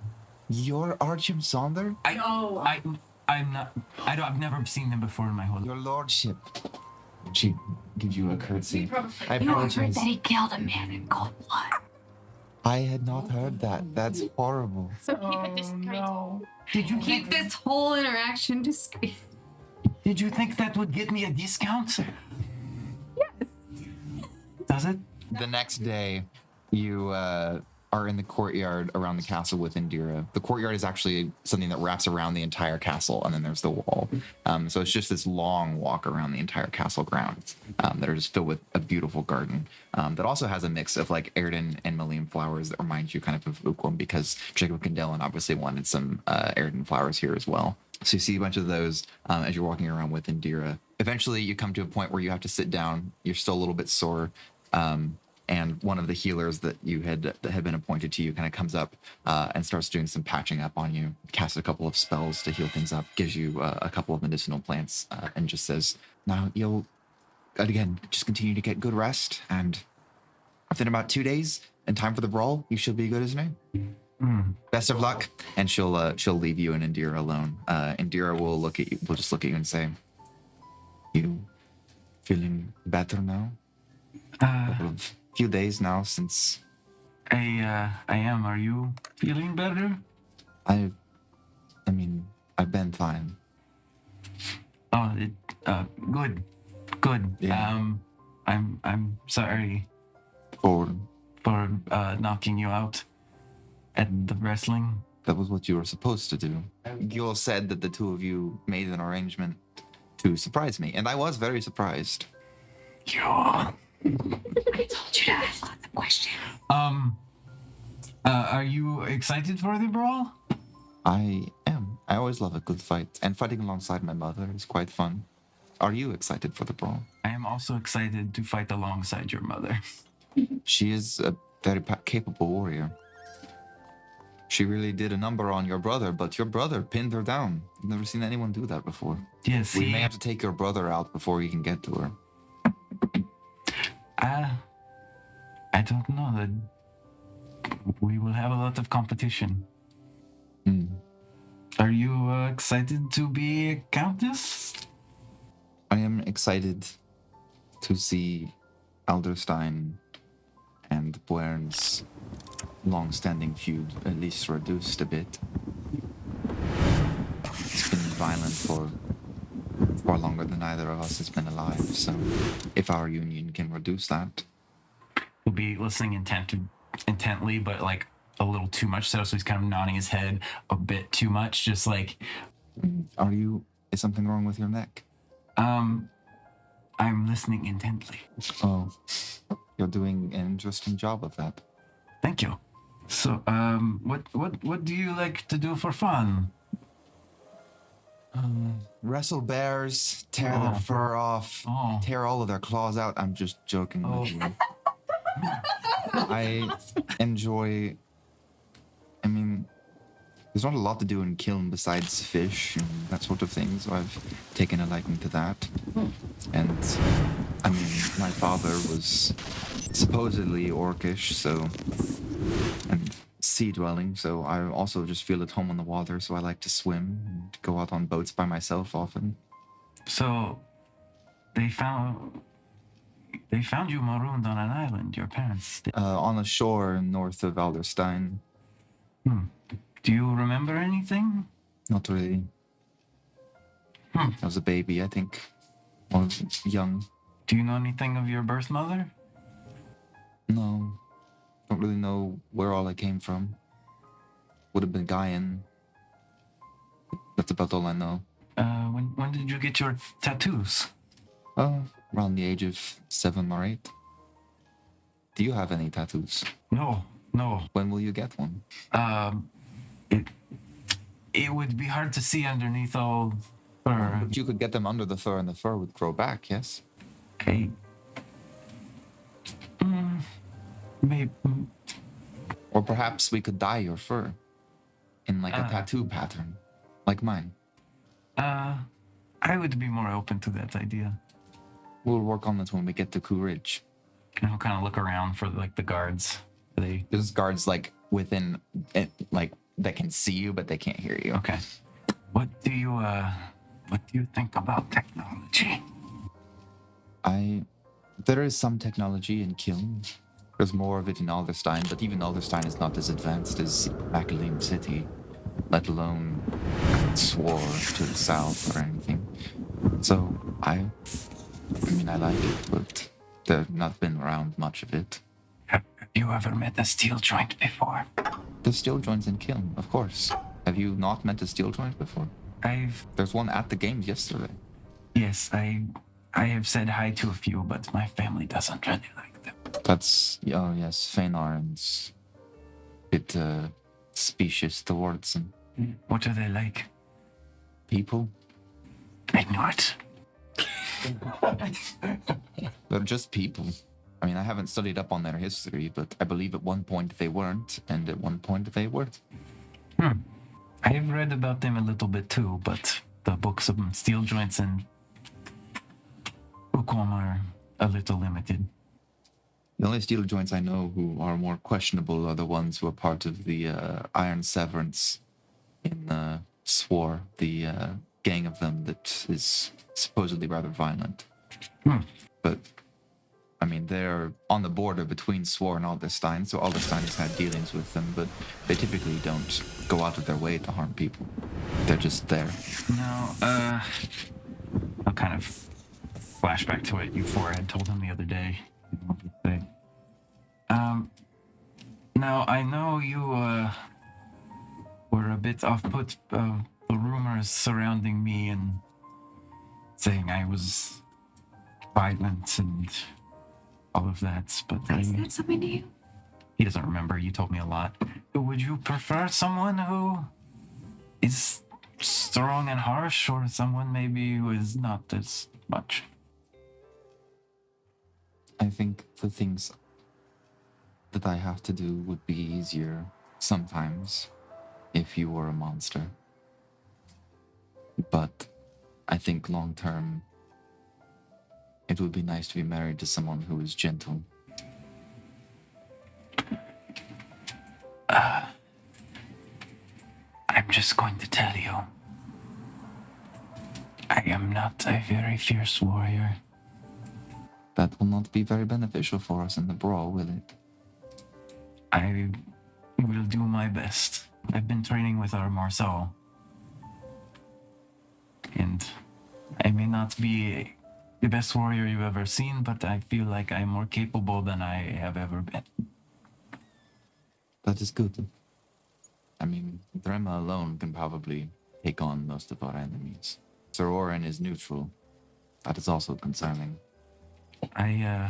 You're Artyom Sonder? I'm not. I've never seen them before in my whole life. Your lordship. She gives you a curtsy. I You heard apologize. that he killed a man in cold blood. I had not heard that. That's horrible. So keep it discreet. Did you Keep this whole interaction discreet. Did you think that would get me a discount? Yes. Does it? The next day, you are in the courtyard around the castle with Indira. The courtyard is actually something that wraps around the entire castle, and then there's the wall. So it's just this long walk around the entire castle grounds that are just filled with a beautiful garden that also has a mix of like Erden and Malim flowers that remind you kind of Ukwam, because Jacob Candellan obviously wanted some Erden flowers here as well. So you see a bunch of those as you're walking around with Indira. Eventually, you come to a point where you have to sit down. You're still a little bit sore. And one of the healers that had been appointed to you kind of comes up and starts doing some patching up on you, casts a couple of spells to heal things up, gives you a couple of medicinal plants, and just says, now you'll, again, just continue to get good rest, and within about 2 days, in time for the brawl, you should be good as new. Best of luck. And she'll leave you and Indira alone. Indira will just look at you and say, you feeling better now? Few days now since I am. Are you feeling better? I mean, I've been fine. Oh, good. Yeah. I'm sorry For knocking you out at the wrestling. that was what you were supposed to do. Gil said that the two of you made an arrangement to surprise me, and I was very surprised. Yeah. I told you to ask lots of questions. Are you excited for the brawl? I am. I always love a good fight, and fighting alongside my mother is quite fun. Are you excited for the brawl? I am also excited to fight alongside your mother. She is a very capable warrior. She really did a number on your brother, but your brother pinned her down. I've never seen anyone do that before. Yes, We may have to take your brother out before you can get to her. I don't know. That we will have a lot of competition. Are you excited to be a countess? I am excited to see Alderstein and Buern's long-standing feud at least reduced a bit. It's been violent for far longer than either of us has been alive, so if our union can reduce that. He'll be listening intently, but like a little too much so he's kind of nodding his head a bit too much, just like... Is something wrong with your neck? I'm listening intently. Oh, you're doing an interesting job of that. Thank you. So, what do you like to do for fun? Wrestle bears, tear their fur off, tear all of their claws out. I'm just joking with you. I enjoy... I mean, there's not a lot to do in Kiln besides fish and that sort of thing, so I've taken a liking to that. And, I mean, my father was supposedly orcish, so... and sea-dwelling, so I also just feel at home on the water, so I like to swim and go out on boats by myself often. So, they found you marooned on an island, your parents did. On a shore north of Alderstein. Do you remember anything? Not really. I was a baby, I think. I was young. Do you know anything of your birth mother? No. Don't really know where all I came from. Would have been Gaian. That's about all I know. When did you get your tattoos? Oh, around the age of 7 or 8. Do you have any tattoos? No. When will you get one? It would be hard to see underneath all fur. But you could get them under the fur and the fur would grow back, yes? Maybe. Or perhaps we could dye your fur in like a tattoo pattern, like mine. I would be more open to that idea. We'll work on this when we get to Coup Ridge. And I'll kind of look around for like the guards. There's guards like within it, like that can see you, but they can't hear you. Okay. What do you think about technology? There is some technology in Kiln. There's more of it in Alderstein, but even Alderstein is not as advanced as Macaline City, let alone Swore to the south or anything. So I like it, but there's not been around much of it. Have you ever met a steel joint before? The steel joints in Kiln, of course. Have you not met a steel joint before? There's one at the games yesterday. Yes, I have said hi to a few, but my family doesn't really like them. That's, oh yes, Feynar's a bit specious towards them. What are they like? People. I knew it. They're just people. I mean, I haven't studied up on their history, but I believe at one point they weren't, and at one point they were. I have read about them a little bit too, but the books of steel joints and Ukom are a little limited. The only steel joints I know who are more questionable are the ones who are part of the Iron Severance in Swore, the gang of them that is supposedly rather violent. But, I mean, they're on the border between Swore and Alderstein, so Alderstein has had dealings with them, but they typically don't go out of their way to harm people. They're just there. No, I'll kind of flash back to what you four had told him the other day. What did you say? Now, I know you were a bit off-put of the rumors surrounding me and saying I was violent and all of that, but I said something to you? He doesn't remember. You told me a lot. Would you prefer someone who is strong and harsh, or someone maybe who is not as much? I think the things that I have to do would be easier sometimes if you were a monster. But I think long term, it would be nice to be married to someone who is gentle. I'm just going to tell you, I am not a very fierce warrior. That will not be very beneficial for us in the brawl, will it? I will do my best. I've been training with our Marceau. And I may not be the best warrior you've ever seen, but I feel like I'm more capable than I have ever been. That is good. I mean, Drema alone can probably take on most of our enemies. Sir Oren is neutral. That is also concerning. I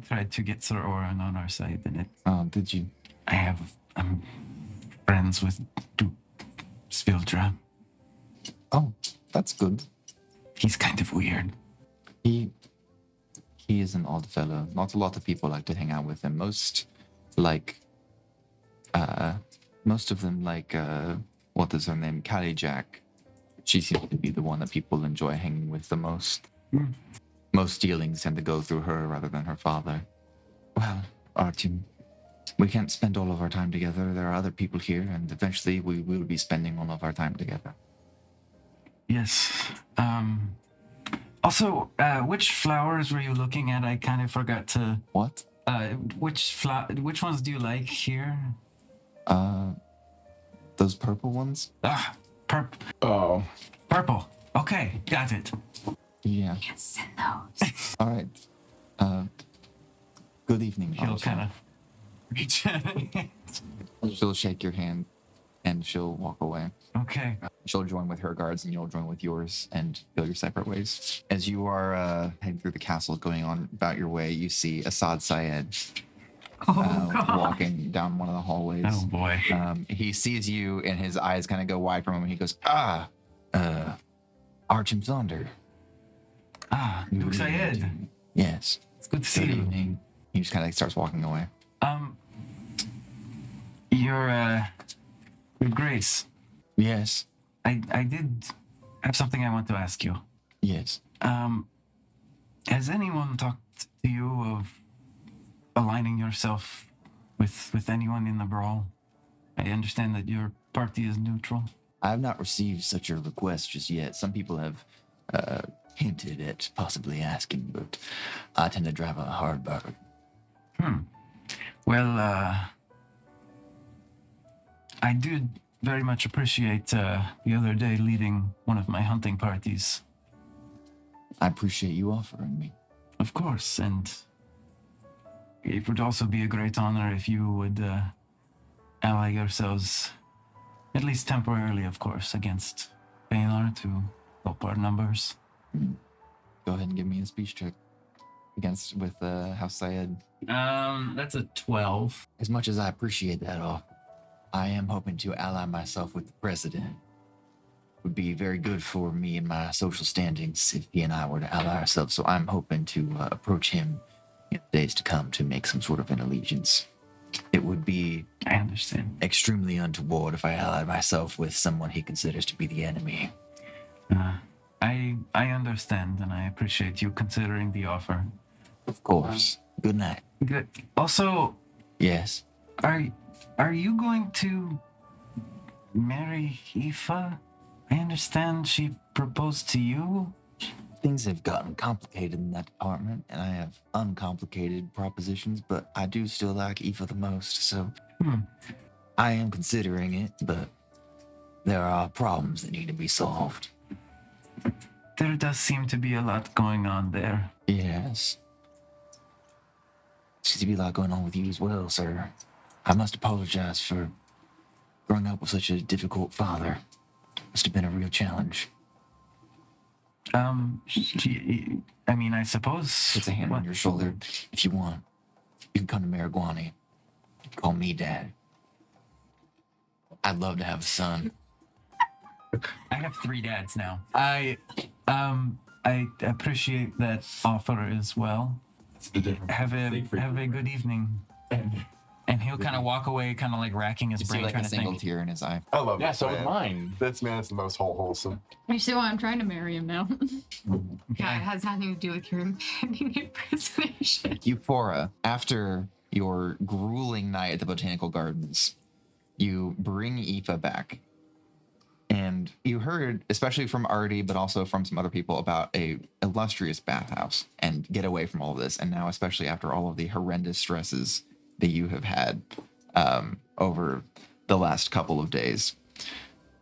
tried to get Sir Oren on our side, and Oh, did you? I'm friends with Duke Svildra. Oh, that's good. He's kind of weird. He is an odd fellow. Not a lot of people like to hang out with him. Most of them like, what is her name? Cali-Chat. She seems to be the one that people enjoy hanging with the most. Most dealings tend to go through her rather than her father. Well, Artyom, we can't spend all of our time together. There are other people here, and eventually we will be spending all of our time together. Yes. Also, which flowers were you looking at? I kind of forgot to... What? Which ones do you like here? Those purple ones? Oh. Purple. Okay, got it. Yeah. Can't send those. All right. Good evening. He'll Artie. kind of She'll shake your hand, and she'll walk away. Okay. She'll join with her guards, and you'll join with yours, and go your separate ways. As you are heading through the castle, going on about your way, you see Assad Syed walking down one of the hallways. Oh boy. He sees you, and his eyes kind of go wide from him, and he goes, Artyom Sonder. Rooks Syed. Yes. It's good to see Good you. evening. He just kind of starts walking away. Your Grace. Yes. I did have something I want to ask you. Yes. Has anyone talked to you of aligning yourself with anyone in the brawl? I understand that your party is neutral. I have not received such a request just yet. Some people have hinted at possibly asking, but I tend to drive a hard bargain. Well, I did very much appreciate the other day leading one of my hunting parties. I appreciate you offering me. Of course, and it would also be a great honor if you would ally yourselves, at least temporarily, of course, against Baylor to help our numbers. Go ahead and give me a speech check with House Syed. That's a 12. As much as I appreciate that offer, I am hoping to ally myself with the president. Would be very good for me and my social standings if he and I were to ally ourselves. So I'm hoping to approach him in the days to come to make some sort of an allegiance. It would be I understand. extremely untoward if I allied myself with someone he considers to be the enemy. I understand, and I appreciate you considering the offer. Of course. Good night. Good. Also, Yes. are you going to marry Aoife? I understand she proposed to you. Things have gotten complicated in that department, and I have uncomplicated propositions, but I do still like Aoife the most, so I am considering it, but there are problems that need to be solved. There does seem to be a lot going on there. Yes. Seems to be a lot going on with you as well, sir. I must apologize for growing up with such a difficult father. Must have been a real challenge. I mean, I suppose. Puts a hand on your shoulder. If you want, you can come to Marijuana. Call me Dad. I'd love to have a son. I have 3 dads now. I appreciate that offer as well. Have a good evening. And he'll kind of walk away, kind of like racking his You see brain, like trying a to single think. tear in his eye. I love Yeah, this so man. is mine. This man is the most wholesome. You see why I'm trying to marry him now? Yeah, it has nothing to do with your impending impersonation. Euphora, after your grueling night at the Botanical Gardens, you bring Aoife back. And you heard, especially from Artie, but also from some other people, about a illustrious bathhouse and get away from all of this. And now, especially after all of the horrendous stresses that you have had over the last couple of days,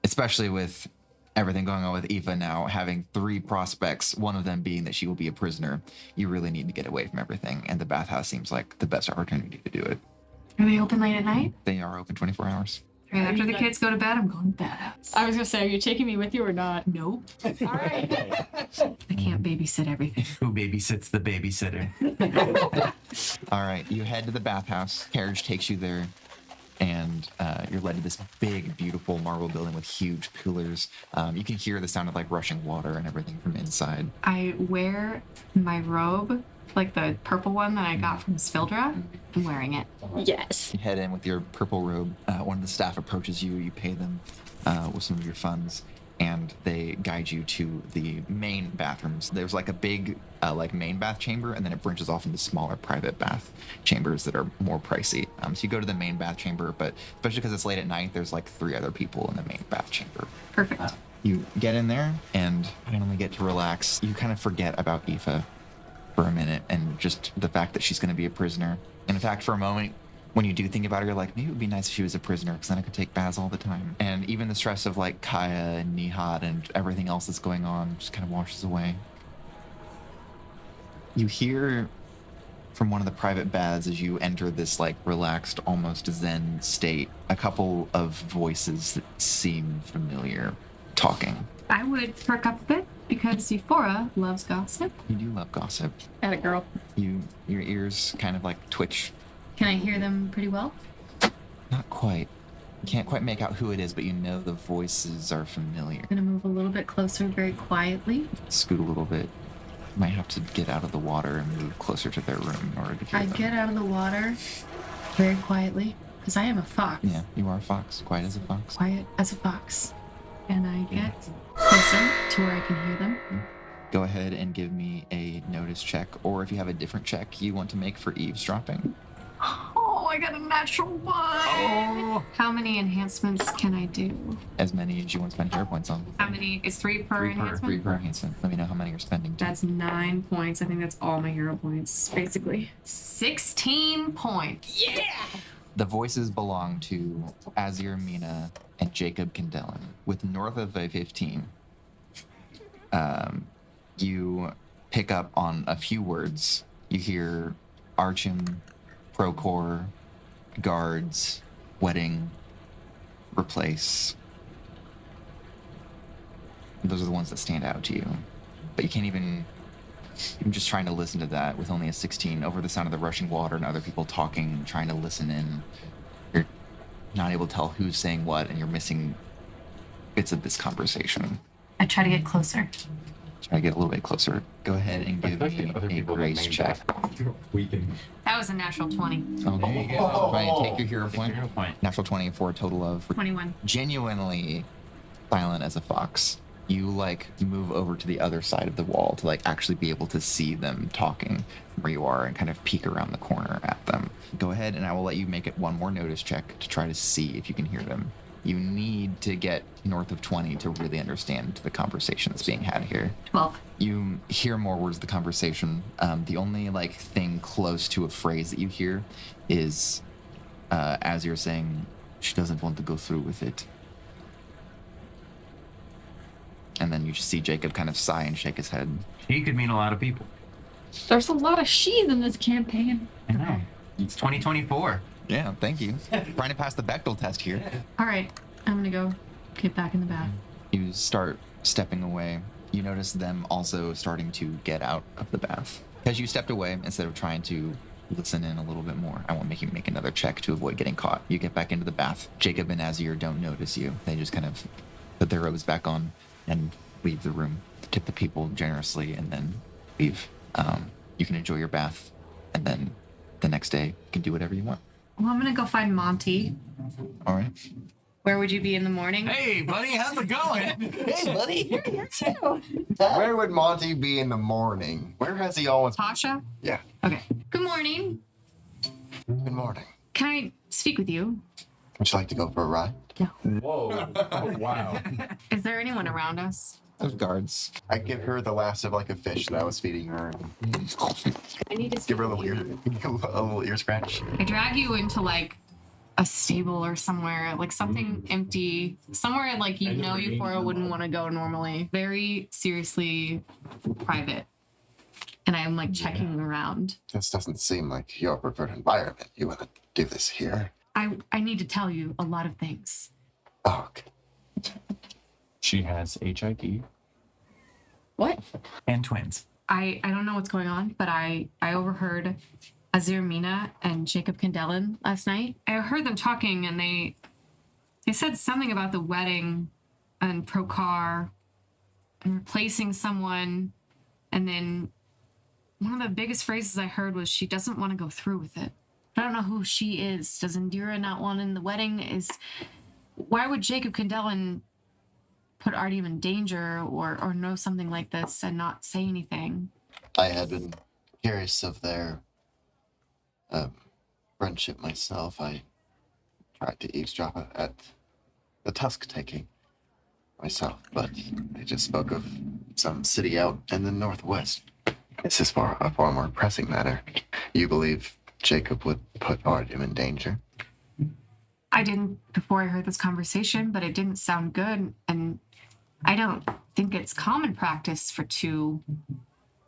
especially with everything going on with Aoife now having 3 prospects, one of them being that she will be a prisoner, you really need to get away from everything. And the bathhouse seems like the best opportunity to do it. Are they open late at night? They are open 24 hours. Right after the kids go to bed, I'm going to bed. I was gonna say, are you taking me with you or not? Nope. All right. I can't babysit everything. Who babysits the babysitter? All right, you head to the bathhouse. Carriage takes you there, and you're led to this big, beautiful marble building with huge pillars. You can hear the sound of like rushing water and everything from inside. I wear my robe, like the purple one that I got from Svildra. I'm wearing it. Yes. You head in with your purple robe. One of the staff approaches you. You pay them with some of your funds, and they guide you to the main bathrooms. There's like a big like main bath chamber, and then it branches off into smaller private bath chambers that are more pricey. So you go to the main bath chamber, but especially because it's late at night, there's like 3 other people in the main bath chamber. Perfect. You get in there and finally get to relax. You kind of forget about Aoife for a minute and just the fact that she's going to be a prisoner. And in fact, for a moment, when you do think about her, you're like, maybe it would be nice if she was a prisoner because then I could take baths all the time. And even the stress of like Kaya and Nihat and everything else that's going on just kind of washes away. You hear from one of the private baths as you enter this like relaxed, almost zen state, a couple of voices that seem familiar talking. I would perk up a bit because Euphora loves gossip. You do love gossip. At a girl. Your ears kind of like twitch. Can I hear them pretty well? Not quite. You can't quite make out who it is, but you know the voices are familiar. I'm gonna move a little bit closer very quietly. Scoot a little bit. Might have to get out of the water and move closer to their room in order to hear I them. get out of the water very quietly because I am a fox. Yeah, you are a fox. Quiet as a fox. Quiet as a fox. And I get closer to where I can hear them. Go ahead and give me a notice check, or if you have a different check you want to make for eavesdropping. Oh, I got a natural one. Oh. How many enhancements can I do? As many as you want to spend hero points on. How many? It's 3 per enhancement? 3 per enhancement. Let me know how many you're spending. That's 9 points. I think that's all my hero points, basically. 16 points. Yeah! The voices belong to Azir Mina and Jacob Kendelin. With north of a 15, you pick up on a few words. You hear Artyom, Procor, guards, wedding, replace. Those are the ones that stand out to you. But you can't even... I'm just trying to listen to that with only a 16 over the sound of the rushing water and other people talking, trying to listen in. You're not able to tell who's saying what, and you're missing bits of this conversation. I try to get closer. Try to get a little bit closer. Go ahead and give me a grace check. That was a natural 20. Okay. Go ahead and take your hero point. Hero point. Natural 20 for a total of 21. genuinely silent as a fox. You like move over to the other side of the wall to like actually be able to see them talking from where you are and kind of peek around the corner at them. Go ahead and I will let you make it one more notice check to try to see if you can hear them. You need to get north of 20 to really understand the conversation that's being had here. 12. You hear more words of the conversation. The only like thing close to a phrase that you hear is as you're saying, she doesn't want to go through with it. And then you just see Jacob kind of sigh and shake his head. He could mean a lot of people. There's a lot of she's in this campaign. I know. It's 2024. Yeah, thank you. Trying to pass the Bechdel test here. All right. I'm going to go get back in the bath. You start stepping away. You notice them also starting to get out of the bath. As you stepped away, instead of trying to listen in a little bit more, I won't make you make another check to avoid getting caught. You get back into the bath. Jacob and Azir don't notice you. They just kind of put their robes back on and leave the room, tip the people generously, and then leave. You can enjoy your bath, and then the next day you can do whatever you want. Well, I'm going to go find Monty. All right. Where would you be in the morning? Hey, buddy, how's it going? Hey, buddy. Where would Monty be in the morning? Where has he always... Tasha? Yeah. Okay. Good morning. Good morning. Can I speak with you? Would you like to go for a ride? No. Whoa. Oh, wow. Is there anyone around us? There's guards. I give her the last of like a fish that I was feeding her. I need to Give her a little ear scratch. I drag you into like a stable or somewhere, like something empty, somewhere like you know Euphora wouldn't want to go normally. Very seriously private. And I'm like checking around. This doesn't seem like your preferred environment. You want to do this here? I need to tell you a lot of things. Oh, okay. She has HIV. What? And twins. I don't know what's going on, but I overheard Azir Mina and Jacob Kendelin last night. I heard them talking and they said something about the wedding and Procor and replacing someone. And then one of the biggest phrases I heard was she doesn't want to go through with it. I don't know who she is. Does Indira not want in the wedding? Why would Jacob Kendelin put Artyom in danger or know something like this and not say anything? I had been curious of their friendship myself. I tried to eavesdrop at the tusk taking myself, but they just spoke of some city out in the northwest. This is a far more pressing matter. You believe Jacob would put Artyom in danger? I didn't before I heard this conversation, but it didn't sound good, and I don't think it's common practice for two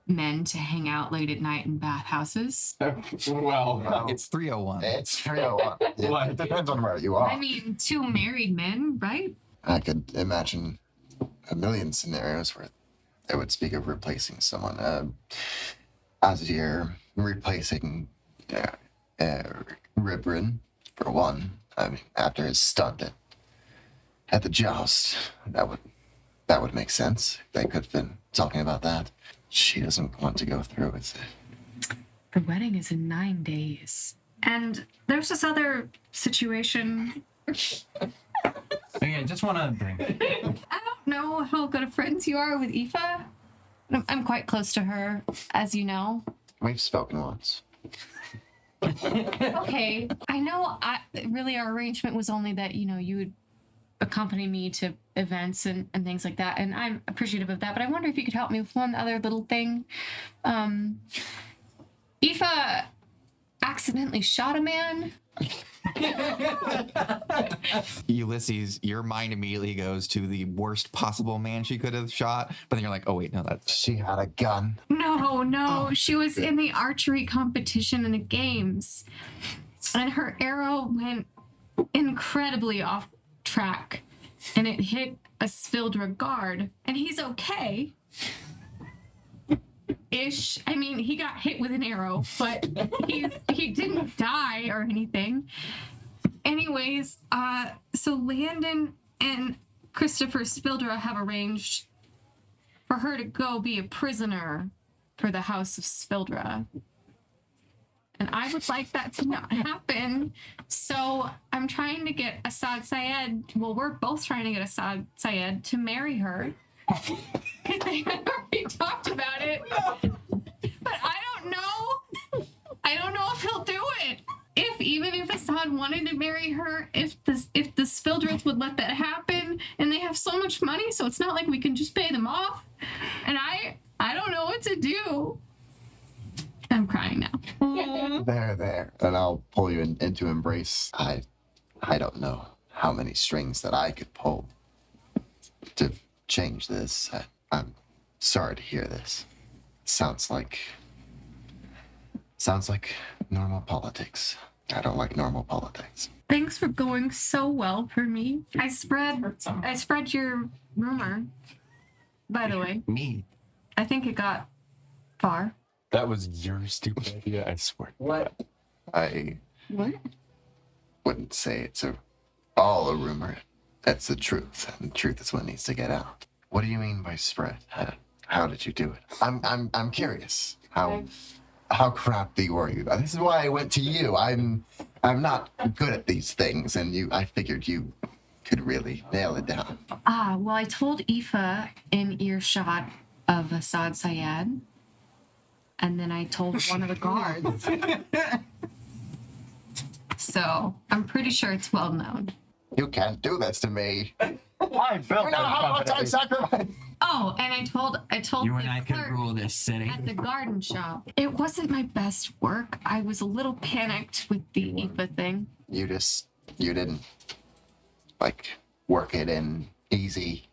men to hang out late at night in bathhouses. Well, It's 301. It's 301. It depends on where you are. I mean, two married men, right? I could imagine a million scenarios where they would speak of replacing someone. As you're replacing Ribrin, for one. I mean, after his stunt at the joust, that would make sense. They could have been talking about that. She doesn't want to go through with it. The wedding is in 9 days. And there's this other situation. Okay, just one other thing. I don't know how good of friends you are with Aoife. I'm quite close to her, as you know. We've spoken once. Okay, I know really our arrangement was only that, you would accompany me to events and things like that, and I'm appreciative of that, but I wonder if you could help me with one other little thing. Aoife accidentally shot a man. Ulysses, your mind immediately goes to the worst possible man she could have shot, but then you're like, oh wait, no, that's... She had a gun. No, she was in the archery competition in the games, and her arrow went incredibly off track, and it hit a Svildra guard, and he's okay. Ish. I mean, he got hit with an arrow, but he didn't die or anything. Anyways, so Landon and Cristofer Spildra have arranged for her to go be a prisoner for the House of Spildra. And I would like that to not happen. So I'm trying to get Assad Syed, well, we're both trying to get Assad Syed to marry her. Because they already talked about it. But I don't know if he'll do it. Even if Assad wanted to marry her, if the Spildreth would let that happen, and they have so much money, so it's not like we can just pay them off. And I don't know what to do. I'm crying now. There. And I'll pull you into embrace. I don't know how many strings that I could pull to change this. I'm sorry to hear this. Sounds like normal politics. I don't like normal politics. Thanks for going so well for me. I spread your rumor, by the way. Me. I think it got far. that was your stupid idea, I swear. What? I What? wouldn't say it's all a rumor. That's the truth, and the truth is what needs to get out. What do you mean by spread? How did you do it? I'm curious. How crappy were you? This is why I went to you. I'm not good at these things, and I figured you could really nail it down. Well, I told Aoife in earshot of Assad Syed, and then I told one of the guards. So I'm pretty sure it's well known. You can't do this to me. I built You know how much I sacrificed. Oh, and I told You the and I could clerk rule this city. at the garden shop. It wasn't my best work. I was a little panicked with the Aoife thing. You didn't work it in easy.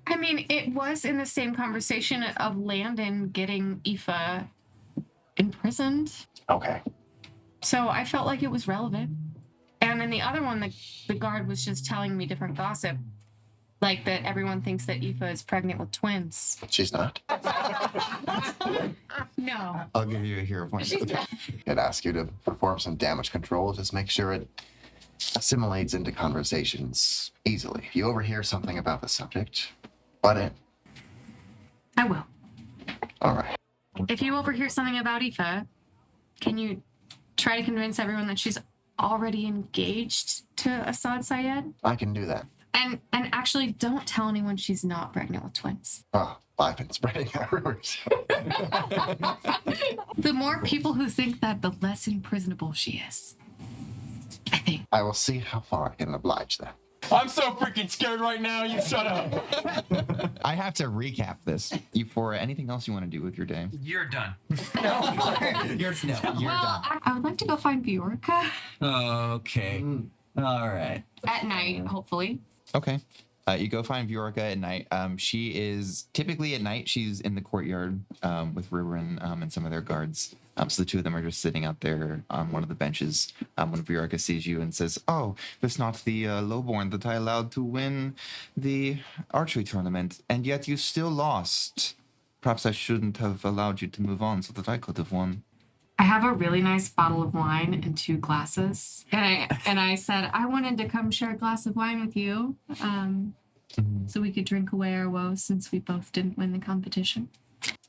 I mean, it was in the same conversation of Landon getting Aoife imprisoned. Okay. So I felt like it was relevant. And then the other one, the guard was just telling me different gossip. Like that everyone thinks that Aoife is pregnant with twins. She's not. No. I'll give you a hero point. I'd ask you to perform some damage control. Just make sure it assimilates into conversations easily. If you overhear something about the subject, butt in. I will. All right. If you overhear something about Aoife, can you try to convince everyone that she's already engaged to Assad Syed? I can do that. And actually don't tell anyone she's not pregnant with twins. Oh, I've been spreading that rumors. The more people who think that, the less imprisonable she is. I think. I will see how far I can oblige that. I'm so freaking scared right now, you shut up. I have to recap this. Euphoria, anything else you want to do with your day? You're done. You're done. I would like to go find Viorica Okay. All right. at night, hopefully. Okay. You go find Viorica at night. She is typically at night. She's in the courtyard with Ruben and some of their guards. So the two of them are just sitting out there on one of the benches. When Viorica sees you and says, "Oh, it's not the lowborn that I allowed to win the archery tournament, and yet you still lost. Perhaps I shouldn't have allowed you to move on so that I could have won." I have a really nice bottle of wine and 2 glasses. And I said, I wanted to come share a glass of wine with you so we could drink away our woes since we both didn't win the competition.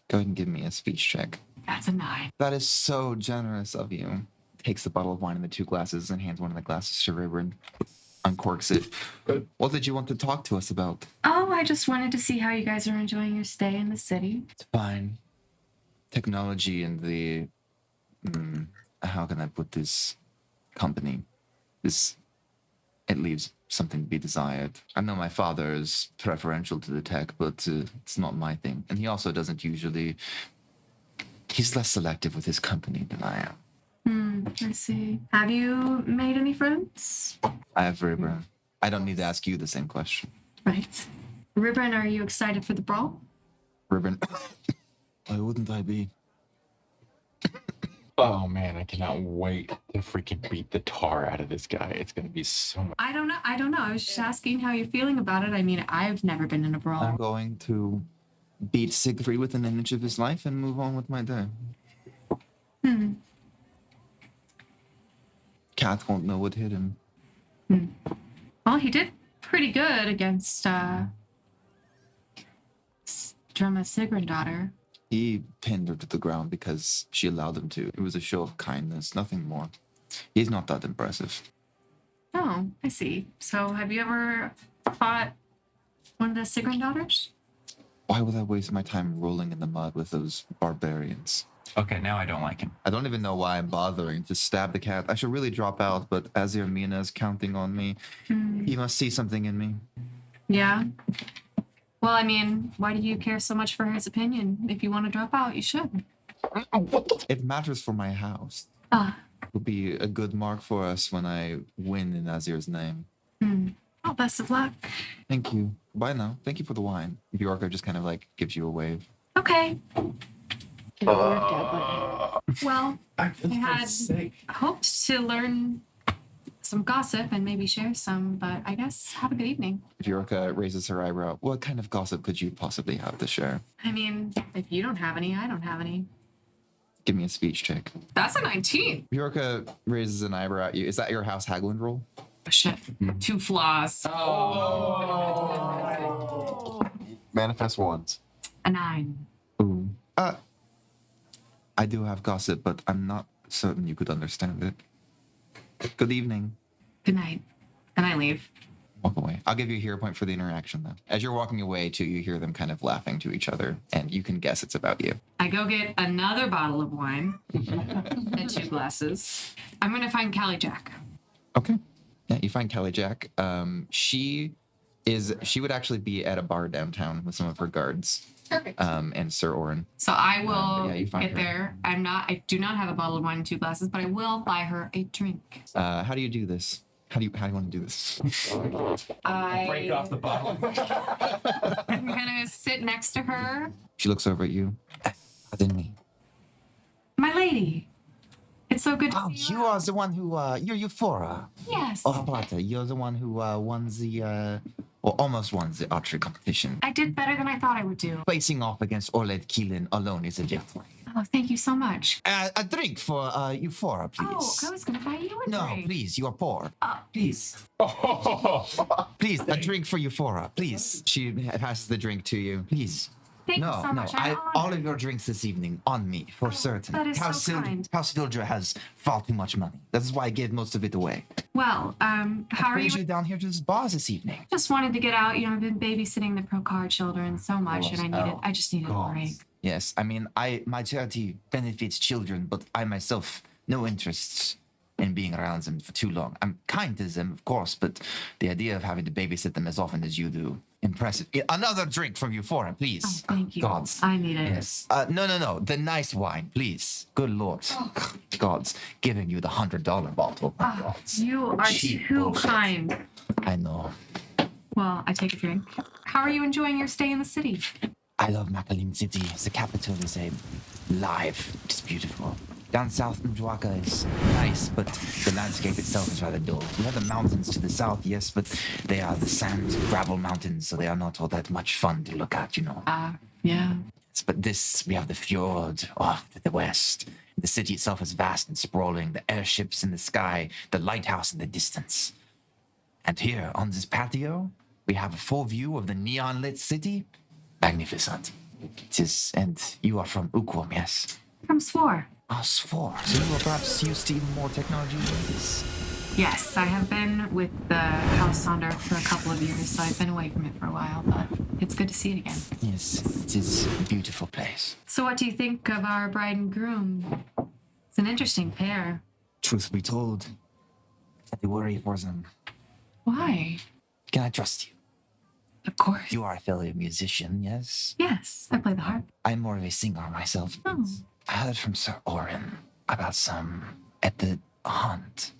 Go ahead and give me a speech check. That's a 9. That is so generous of you. Takes the bottle of wine and the 2 glasses and hands one of the glasses to Ruben. Uncorks it. What did you want to talk to us about? Oh, I just wanted to see how you guys are enjoying your stay in the city. It's fine. Technology and the... how can I put this? Company. It leaves something to be desired. I know my father is preferential to the tech, but it's not my thing. And he also doesn't usually... He's less selective with his company than I am. I see. Have you made any friends? I have Ruben. I don't need to ask you the same question. Right. Ruben, are you excited for the brawl? Ruben. Why wouldn't I be? Oh man, I cannot wait to freaking beat the tar out of this guy. It's gonna be so much. I don't know. I was just asking how you're feeling about it. I mean, I've never been in a brawl. I'm going to beat Siegfried within an inch of his life and move on with my day. Cat won't know what hit him. Well, he did pretty good against Indira Sigrendottir. He pinned her to the ground because she allowed him to. It was a show of kindness, nothing more. He's not that impressive. Oh, I see. So have you ever fought one of the Sigrendottirs? Why would I waste my time rolling in the mud with those barbarians? Okay, now I don't like him. I don't even know why I'm bothering to stab the cat. I should really drop out, but Azir Mina is counting on me. He must see something in me. Yeah. Well, I mean, why do you care so much for his opinion? If you want to drop out, you should. It matters for my house. Ah. It will be a good mark for us when I win in Azir's name. Oh, best of luck. Thank you. Bye now. Thank you for the wine. Viorica just kind of like gives you a wave. Okay. Well, I had hoped to learn some gossip and maybe share some, but I guess have a good evening. Viorica raises her eyebrow. What kind of gossip could you possibly have to share? I mean, if you don't have any, I don't have any. Give me a speech check. That's a 19. Viorica raises an eyebrow at you. Is that your house Hagland roll? Oh, shit. 2 flaws. Manifest ones. A 9. Ooh. I do have gossip, but I'm not certain you could understand it. Good evening. Good night. And I leave. Walk away. I'll give you a hero point for the interaction, though. As you're walking away, too, you hear them kind of laughing to each other, and you can guess it's about you. I go get another bottle of wine and 2 glasses. I'm going to find Cali-Cat. Okay. Yeah, you find Cali-Cat. She would actually be at a bar downtown with some of her guards. Perfect. And Sir Orin. So I will you find get her. there. I do not have a bottle of wine and 2 glasses, but I will buy her a drink. How do you do this? How do you want to do this? Break off the bottle. I'm gonna sit next to her. She looks over at you. Pardon me. My lady. It's so good to Oh, see you are the one who, you're Euphora. Yes. Oh, Potter, you're the one who won the, or almost won the archery competition. I did better than I thought I would do. Facing off against Orled Keelan alone is a victory. Oh, thank you so much. A drink for Euphora, please. Oh, I was gonna buy you a No, drink. please, you are poor. Please. Oh, Please, a drink for Euphora, please. She passes the drink to you. Please. Thank no, you so much. all of your drinks this evening on me, for certain. that is so kind. House Vildra has far too much money. That's why I gave most of it away. Well, how are Brings you? you down here to this bar this evening. Just wanted to get out. You know, I've been babysitting the pro card children so much, and I just needed a break. Yes, I mean, my charity benefits children, but I myself no interests in being around them for too long. I'm kind to them, of course, but the idea of having to babysit them as often as you do, impressive. Another drink from Euphora, please. Oh, thank you. Gods. I need it. Yes. No. The nice wine, please. Good Lord. Gods, giving you the $100 bottle. You are Cheap too bullshit. kind. I know. Well, I take a drink. How are you enjoying your stay in the city? I love Makalim City. The capital is live. It's beautiful. Down south, Viorica is nice, but the landscape itself is rather dull. We have the mountains to the south, yes, but they are the sand, gravel mountains, so they are not all that much fun to look at, you know. Yeah. But this, we have the fjord off to the west. The city itself is vast and sprawling, the airships in the sky, the lighthouse in the distance. And here, on this patio, we have a full view of the neon-lit city. Magnificent. It is, and you are from Ukwam, yes? From Swore. Oh, Swore. So you are perhaps used to even more technology than this? Yes, I have been with the House Sonder for a couple of years, so I've been away from it for a while, but it's good to see it again. Yes, it is a beautiful place. So what do you think of our bride and groom? It's an interesting pair. Truth be told, I worry for them. Why? Can I trust you? Of course. You are a fellow musician, yes? Yes, I play the harp. I'm more of a singer myself. Oh. I heard from Sir Orin about some at the hunt.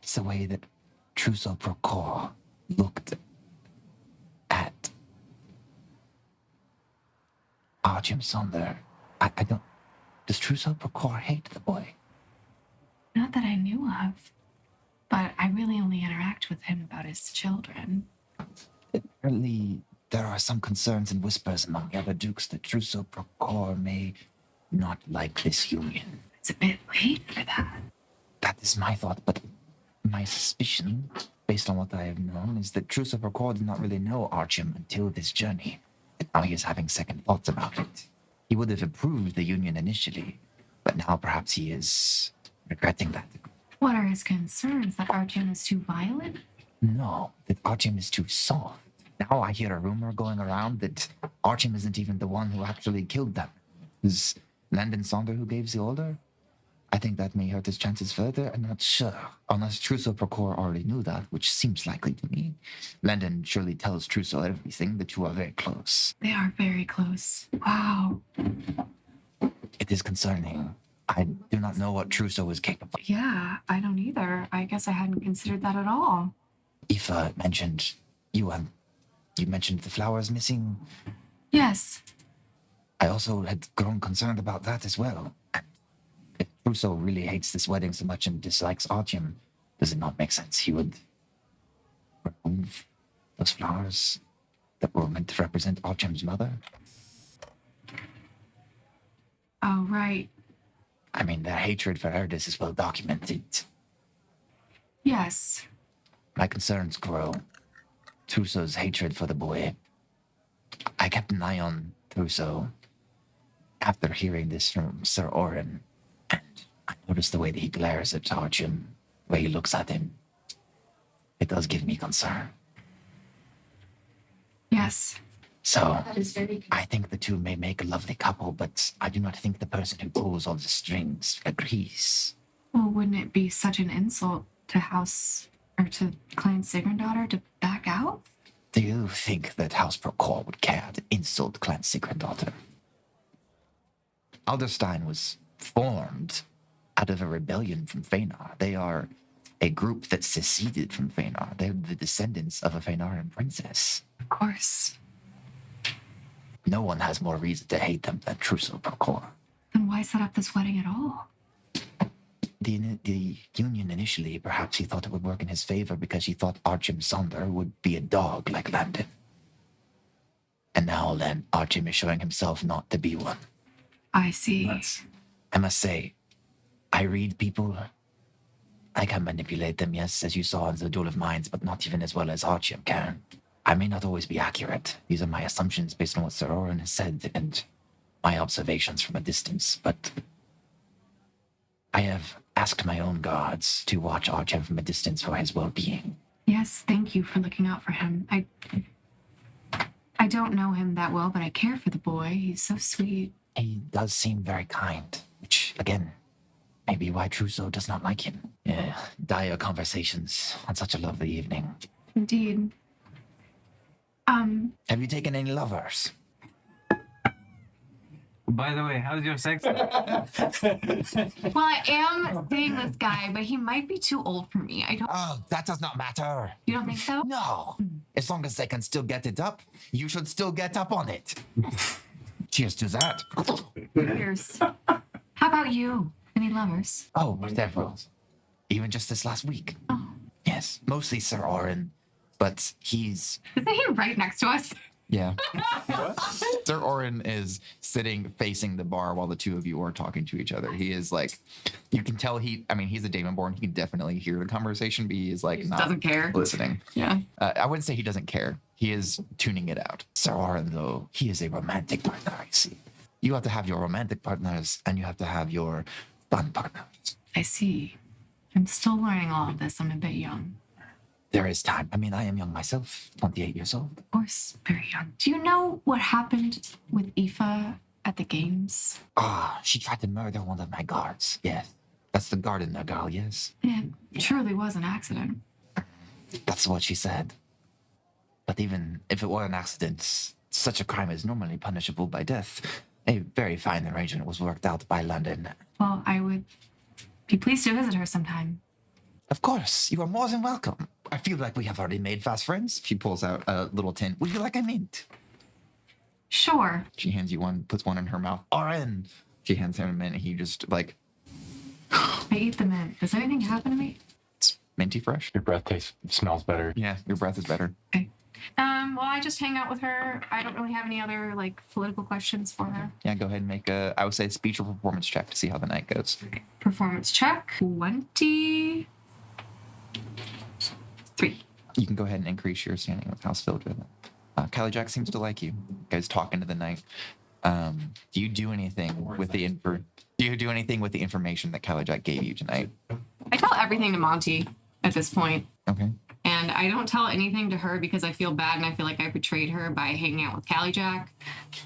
It's the way that Trousseau Procor looked at Artyom Sonder. I don't... Does Trousseau Procor hate the boy? Not that I knew of, but I really only interact with him about his children. Apparently, there are some concerns and whispers among the other dukes that Trousseau Procor may not like this union. It's a bit late for that. That is my thought, but my suspicion, based on what I have known, is that Trousseau Procor did not really know Artyom until this journey, and now he is having second thoughts about it. He would have approved the union initially, but now perhaps he is regretting that. What are his concerns? That Artyom is too violent? No, that Artyom is too soft. Now I hear a rumor going around that Artyom isn't even the one who actually killed them. It was Landon Sonder who gave the order. I think that may hurt his chances further. I'm not sure. Unless Trousseau Procor already knew that, which seems likely to me. Landon surely tells Trousseau everything. The two are very close. They are very close. Wow. It is concerning. I do not know what Trousseau is capable of. Yeah, I don't either. I guess I hadn't considered that at all. Aoife mentioned you mentioned the flowers missing. Yes. I also had grown concerned about that as well. And if Trousseau really hates this wedding so much and dislikes Artyom, does it not make sense he would remove those flowers that were meant to represent Artyom's mother? Oh, right. I mean, their hatred for Erdis is well documented. Yes. My concerns grow. Trousseau's hatred for the boy. I kept an eye on Trousseau after hearing this from Sir Orin, and I noticed the way that he glares at Artyom, the way he looks at him. It does give me concern. Yes. So, I think the two may make a lovely couple, but I do not think the person who pulls all the strings agrees. Well, wouldn't it be such an insult to to Clan Sigrendottir to back out? Do you think that House Procor would care to insult Clan Sigrendottir? Alderstein was formed out of a rebellion from Feanor. They are a group that seceded from Feanor. They're the descendants of a Feanoran princess. Of course. No one has more reason to hate them than Trousseau Procor. Then why set up this wedding at all? The union initially, perhaps he thought it would work in his favor because he thought Artyom Sonder would be a dog like Landon. And now then, Artyom is showing himself not to be one. I see. I must say, I read people. I can manipulate them, yes, as you saw in the Duel of Minds, but not even as well as Artyom can. I may not always be accurate. These are my assumptions based on what Sir Orin has said and my observations from a distance, but I have asked my own gods to watch Artyom from a distance for his well-being. Yes, thank you for looking out for him. I don't know him that well, but I care for the boy. He's so sweet. He does seem very kind, which, again, may be why Trousseau does not like him. Yeah, dire conversations on such a lovely evening. Indeed. Have you taken any lovers? By the way, how's your sex? Well, I am seeing this guy, but he might be too old for me. Oh, that does not matter. You don't think so? No. As long as they can still get it up, you should still get up on it. Cheers to that. Cheers. How about you? Any lovers? Oh, several. Even just this last week. Oh. Yes, mostly Sir Oren, but he's... Isn't he right next to us? Yeah. Sir Oren is sitting facing the bar while the two of you are talking to each other. He is like, you can tell he's a Damonborn. He can definitely hear the conversation, but he is like He just not doesn't care. listening. Yeah. I wouldn't say he doesn't care. He is tuning it out. Sir Oren, though, he is a romantic partner, I see. You have to have your romantic partners, and you have to have your fun partners. I see. I'm still learning all of this. I'm a bit young. There is time. I mean, I am young myself, 28 years old. Of course, very young. Do you know what happened with Aoife at the games? Ah, she tried to murder one of my guards. Yes. That's the gardener girl, yes. It truly was an accident. That's what she said. But even if it were an accident, such a crime is normally punishable by death. A very fine arrangement was worked out by London. Well, I would be pleased to visit her sometime. Of course, you are more than welcome. I feel like we have already made fast friends. She pulls out a little tin. Would you like a mint? Sure. She hands you one, puts one in her mouth. Oren. She hands him a mint, and he just like, I eat the mint. Does anything happen to me? it's minty fresh. Your breath smells better. Yeah, your breath is better. Okay. Well, I just hang out with her. I don't really have any other, political questions for her. Yeah, go ahead and make I would say, speech or performance check to see how the night goes. Okay. Performance check. 23. You can go ahead and increase your standing with House Fildred. Cali-Chat seems to like you. You guys talk into the night. Do you do anything with the information that Cali-Chat gave you tonight? I tell everything to Monty at this point. Okay. And I don't tell anything to her because I feel bad and I feel like I betrayed her by hanging out with Cali-Chat.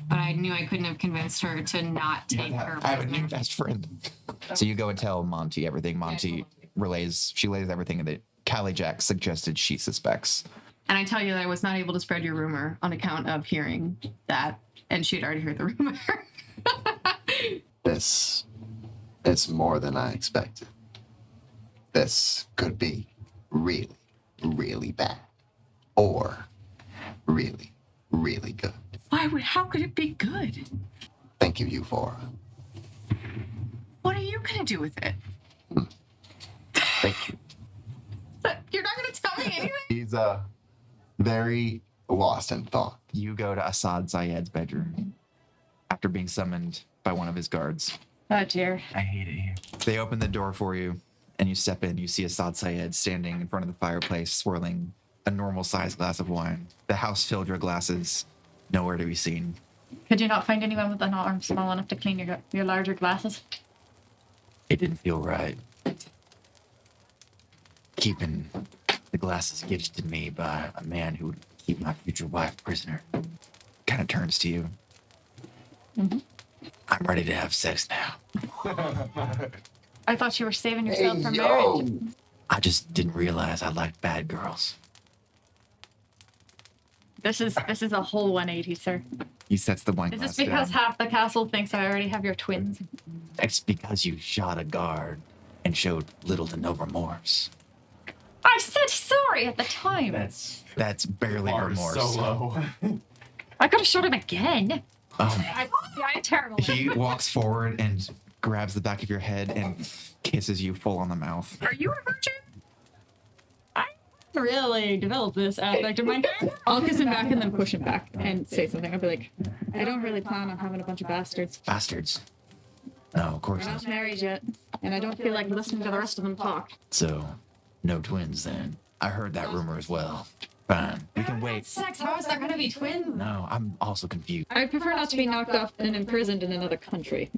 But I knew I couldn't have convinced her to not take her. I have a new best friend. So you go and tell Monty everything. Monty lays everything that Cali-Chat suggested she suspects. And I tell you that I was not able to spread your rumor on account of hearing that. And she had already heard the rumor. This is more than I expected. This could be really, really bad. Or really, really good. How could it be good? Thank you, Euphoria. What are you going to do with it? Thank you. You're not going to tell me anything? He's very lost in thought. You go to Assad Zayed's bedroom after being summoned by one of his guards. Oh, dear. I hate it here. They open the door for you, and you step in. You see Assad Zayed standing in front of the fireplace, swirling a normal-sized glass of wine. The house filled your glasses, nowhere to be seen. Could you not find anyone with an arm small enough to clean your larger glasses? It didn't feel right. Keeping the glasses gifted to me by a man who would keep my future wife prisoner. Kind of turns to you. Mm-hmm. I'm ready to have sex now. I thought you were saving yourself for marriage. I just didn't realize I liked bad girls. This is a whole 180, sir. He sets the wine Is glass this because down. half the castle thinks I already have your twins? It's because you shot a guard and showed little to no remorse. I said sorry at the time. That's barely remorse. So low. I could have shot him again. I'm terrible. He walks forward and grabs the back of your head and kisses you full on the mouth. Are you a virgin? Really develop this aspect of my character. I'll kiss him back and then push him back and say something. I'll be like, I don't really plan on having a bunch of bastards. Bastards. No, of course We're not. not married yet, and I don't feel like listening to the rest of them talk. So, no twins then. I heard that rumor as well. Fine. We can wait. Sex, how is there gonna be twins? No, I'm also confused. I'd prefer not to be knocked off and imprisoned in another country.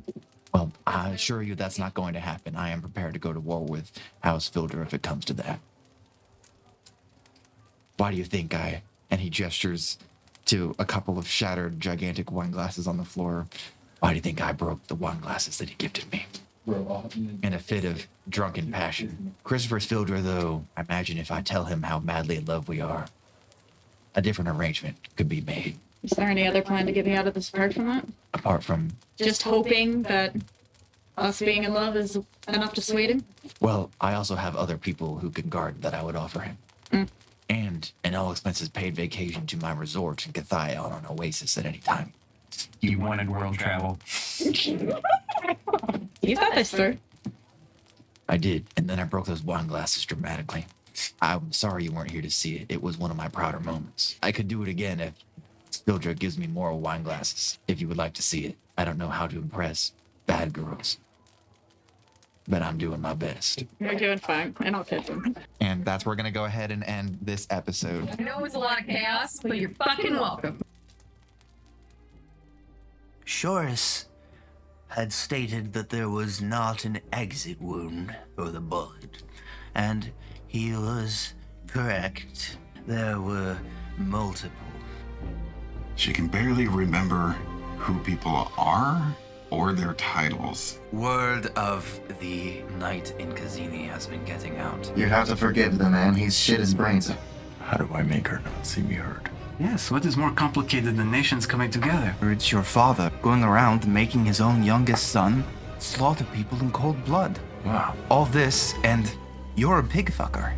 Well, I assure you that's not going to happen. I am prepared to go to war with House Filter if it comes to that. Why do you think and he gestures to a couple of shattered gigantic wine glasses on the floor. Why do you think I broke the wine glasses that he gifted me? In a fit of drunken passion. Cristofer Conundrum, though, I imagine if I tell him how madly in love we are, a different arrangement could be made. Is there any other plan to get me out of this apart from that? Apart from, Just hoping that us being in love is enough to sway him? well, I also have other people who can guard that I would offer him. and an all-expenses-paid vacation to my resort in Cathay on an oasis at any time. You wanted world travel. You got this, sir. I did, and then I broke those wine glasses dramatically. I'm sorry you weren't here to see it. It was one of my prouder moments. I could do it again if Spildra gives me more wine glasses, if you would like to see it. I don't know how to impress bad girls, but I'm doing my best. You're doing fine, and I'll pitch him. And that's where we're going to go ahead and end this episode. I know it was a lot of chaos, but you're fucking welcome. Shoris had stated that there was not an exit wound for the bullet, and he was correct. There were multiple. She can barely remember who people are or their titles. Word of the night in Kazini has been getting out. You have to forgive the man. He's shit his brains out. How do I make her not see me hurt? Yes, what is more complicated than nations coming together? Or it's your father going around making his own youngest son slaughter people in cold blood. Wow. All this, and you're a pig fucker.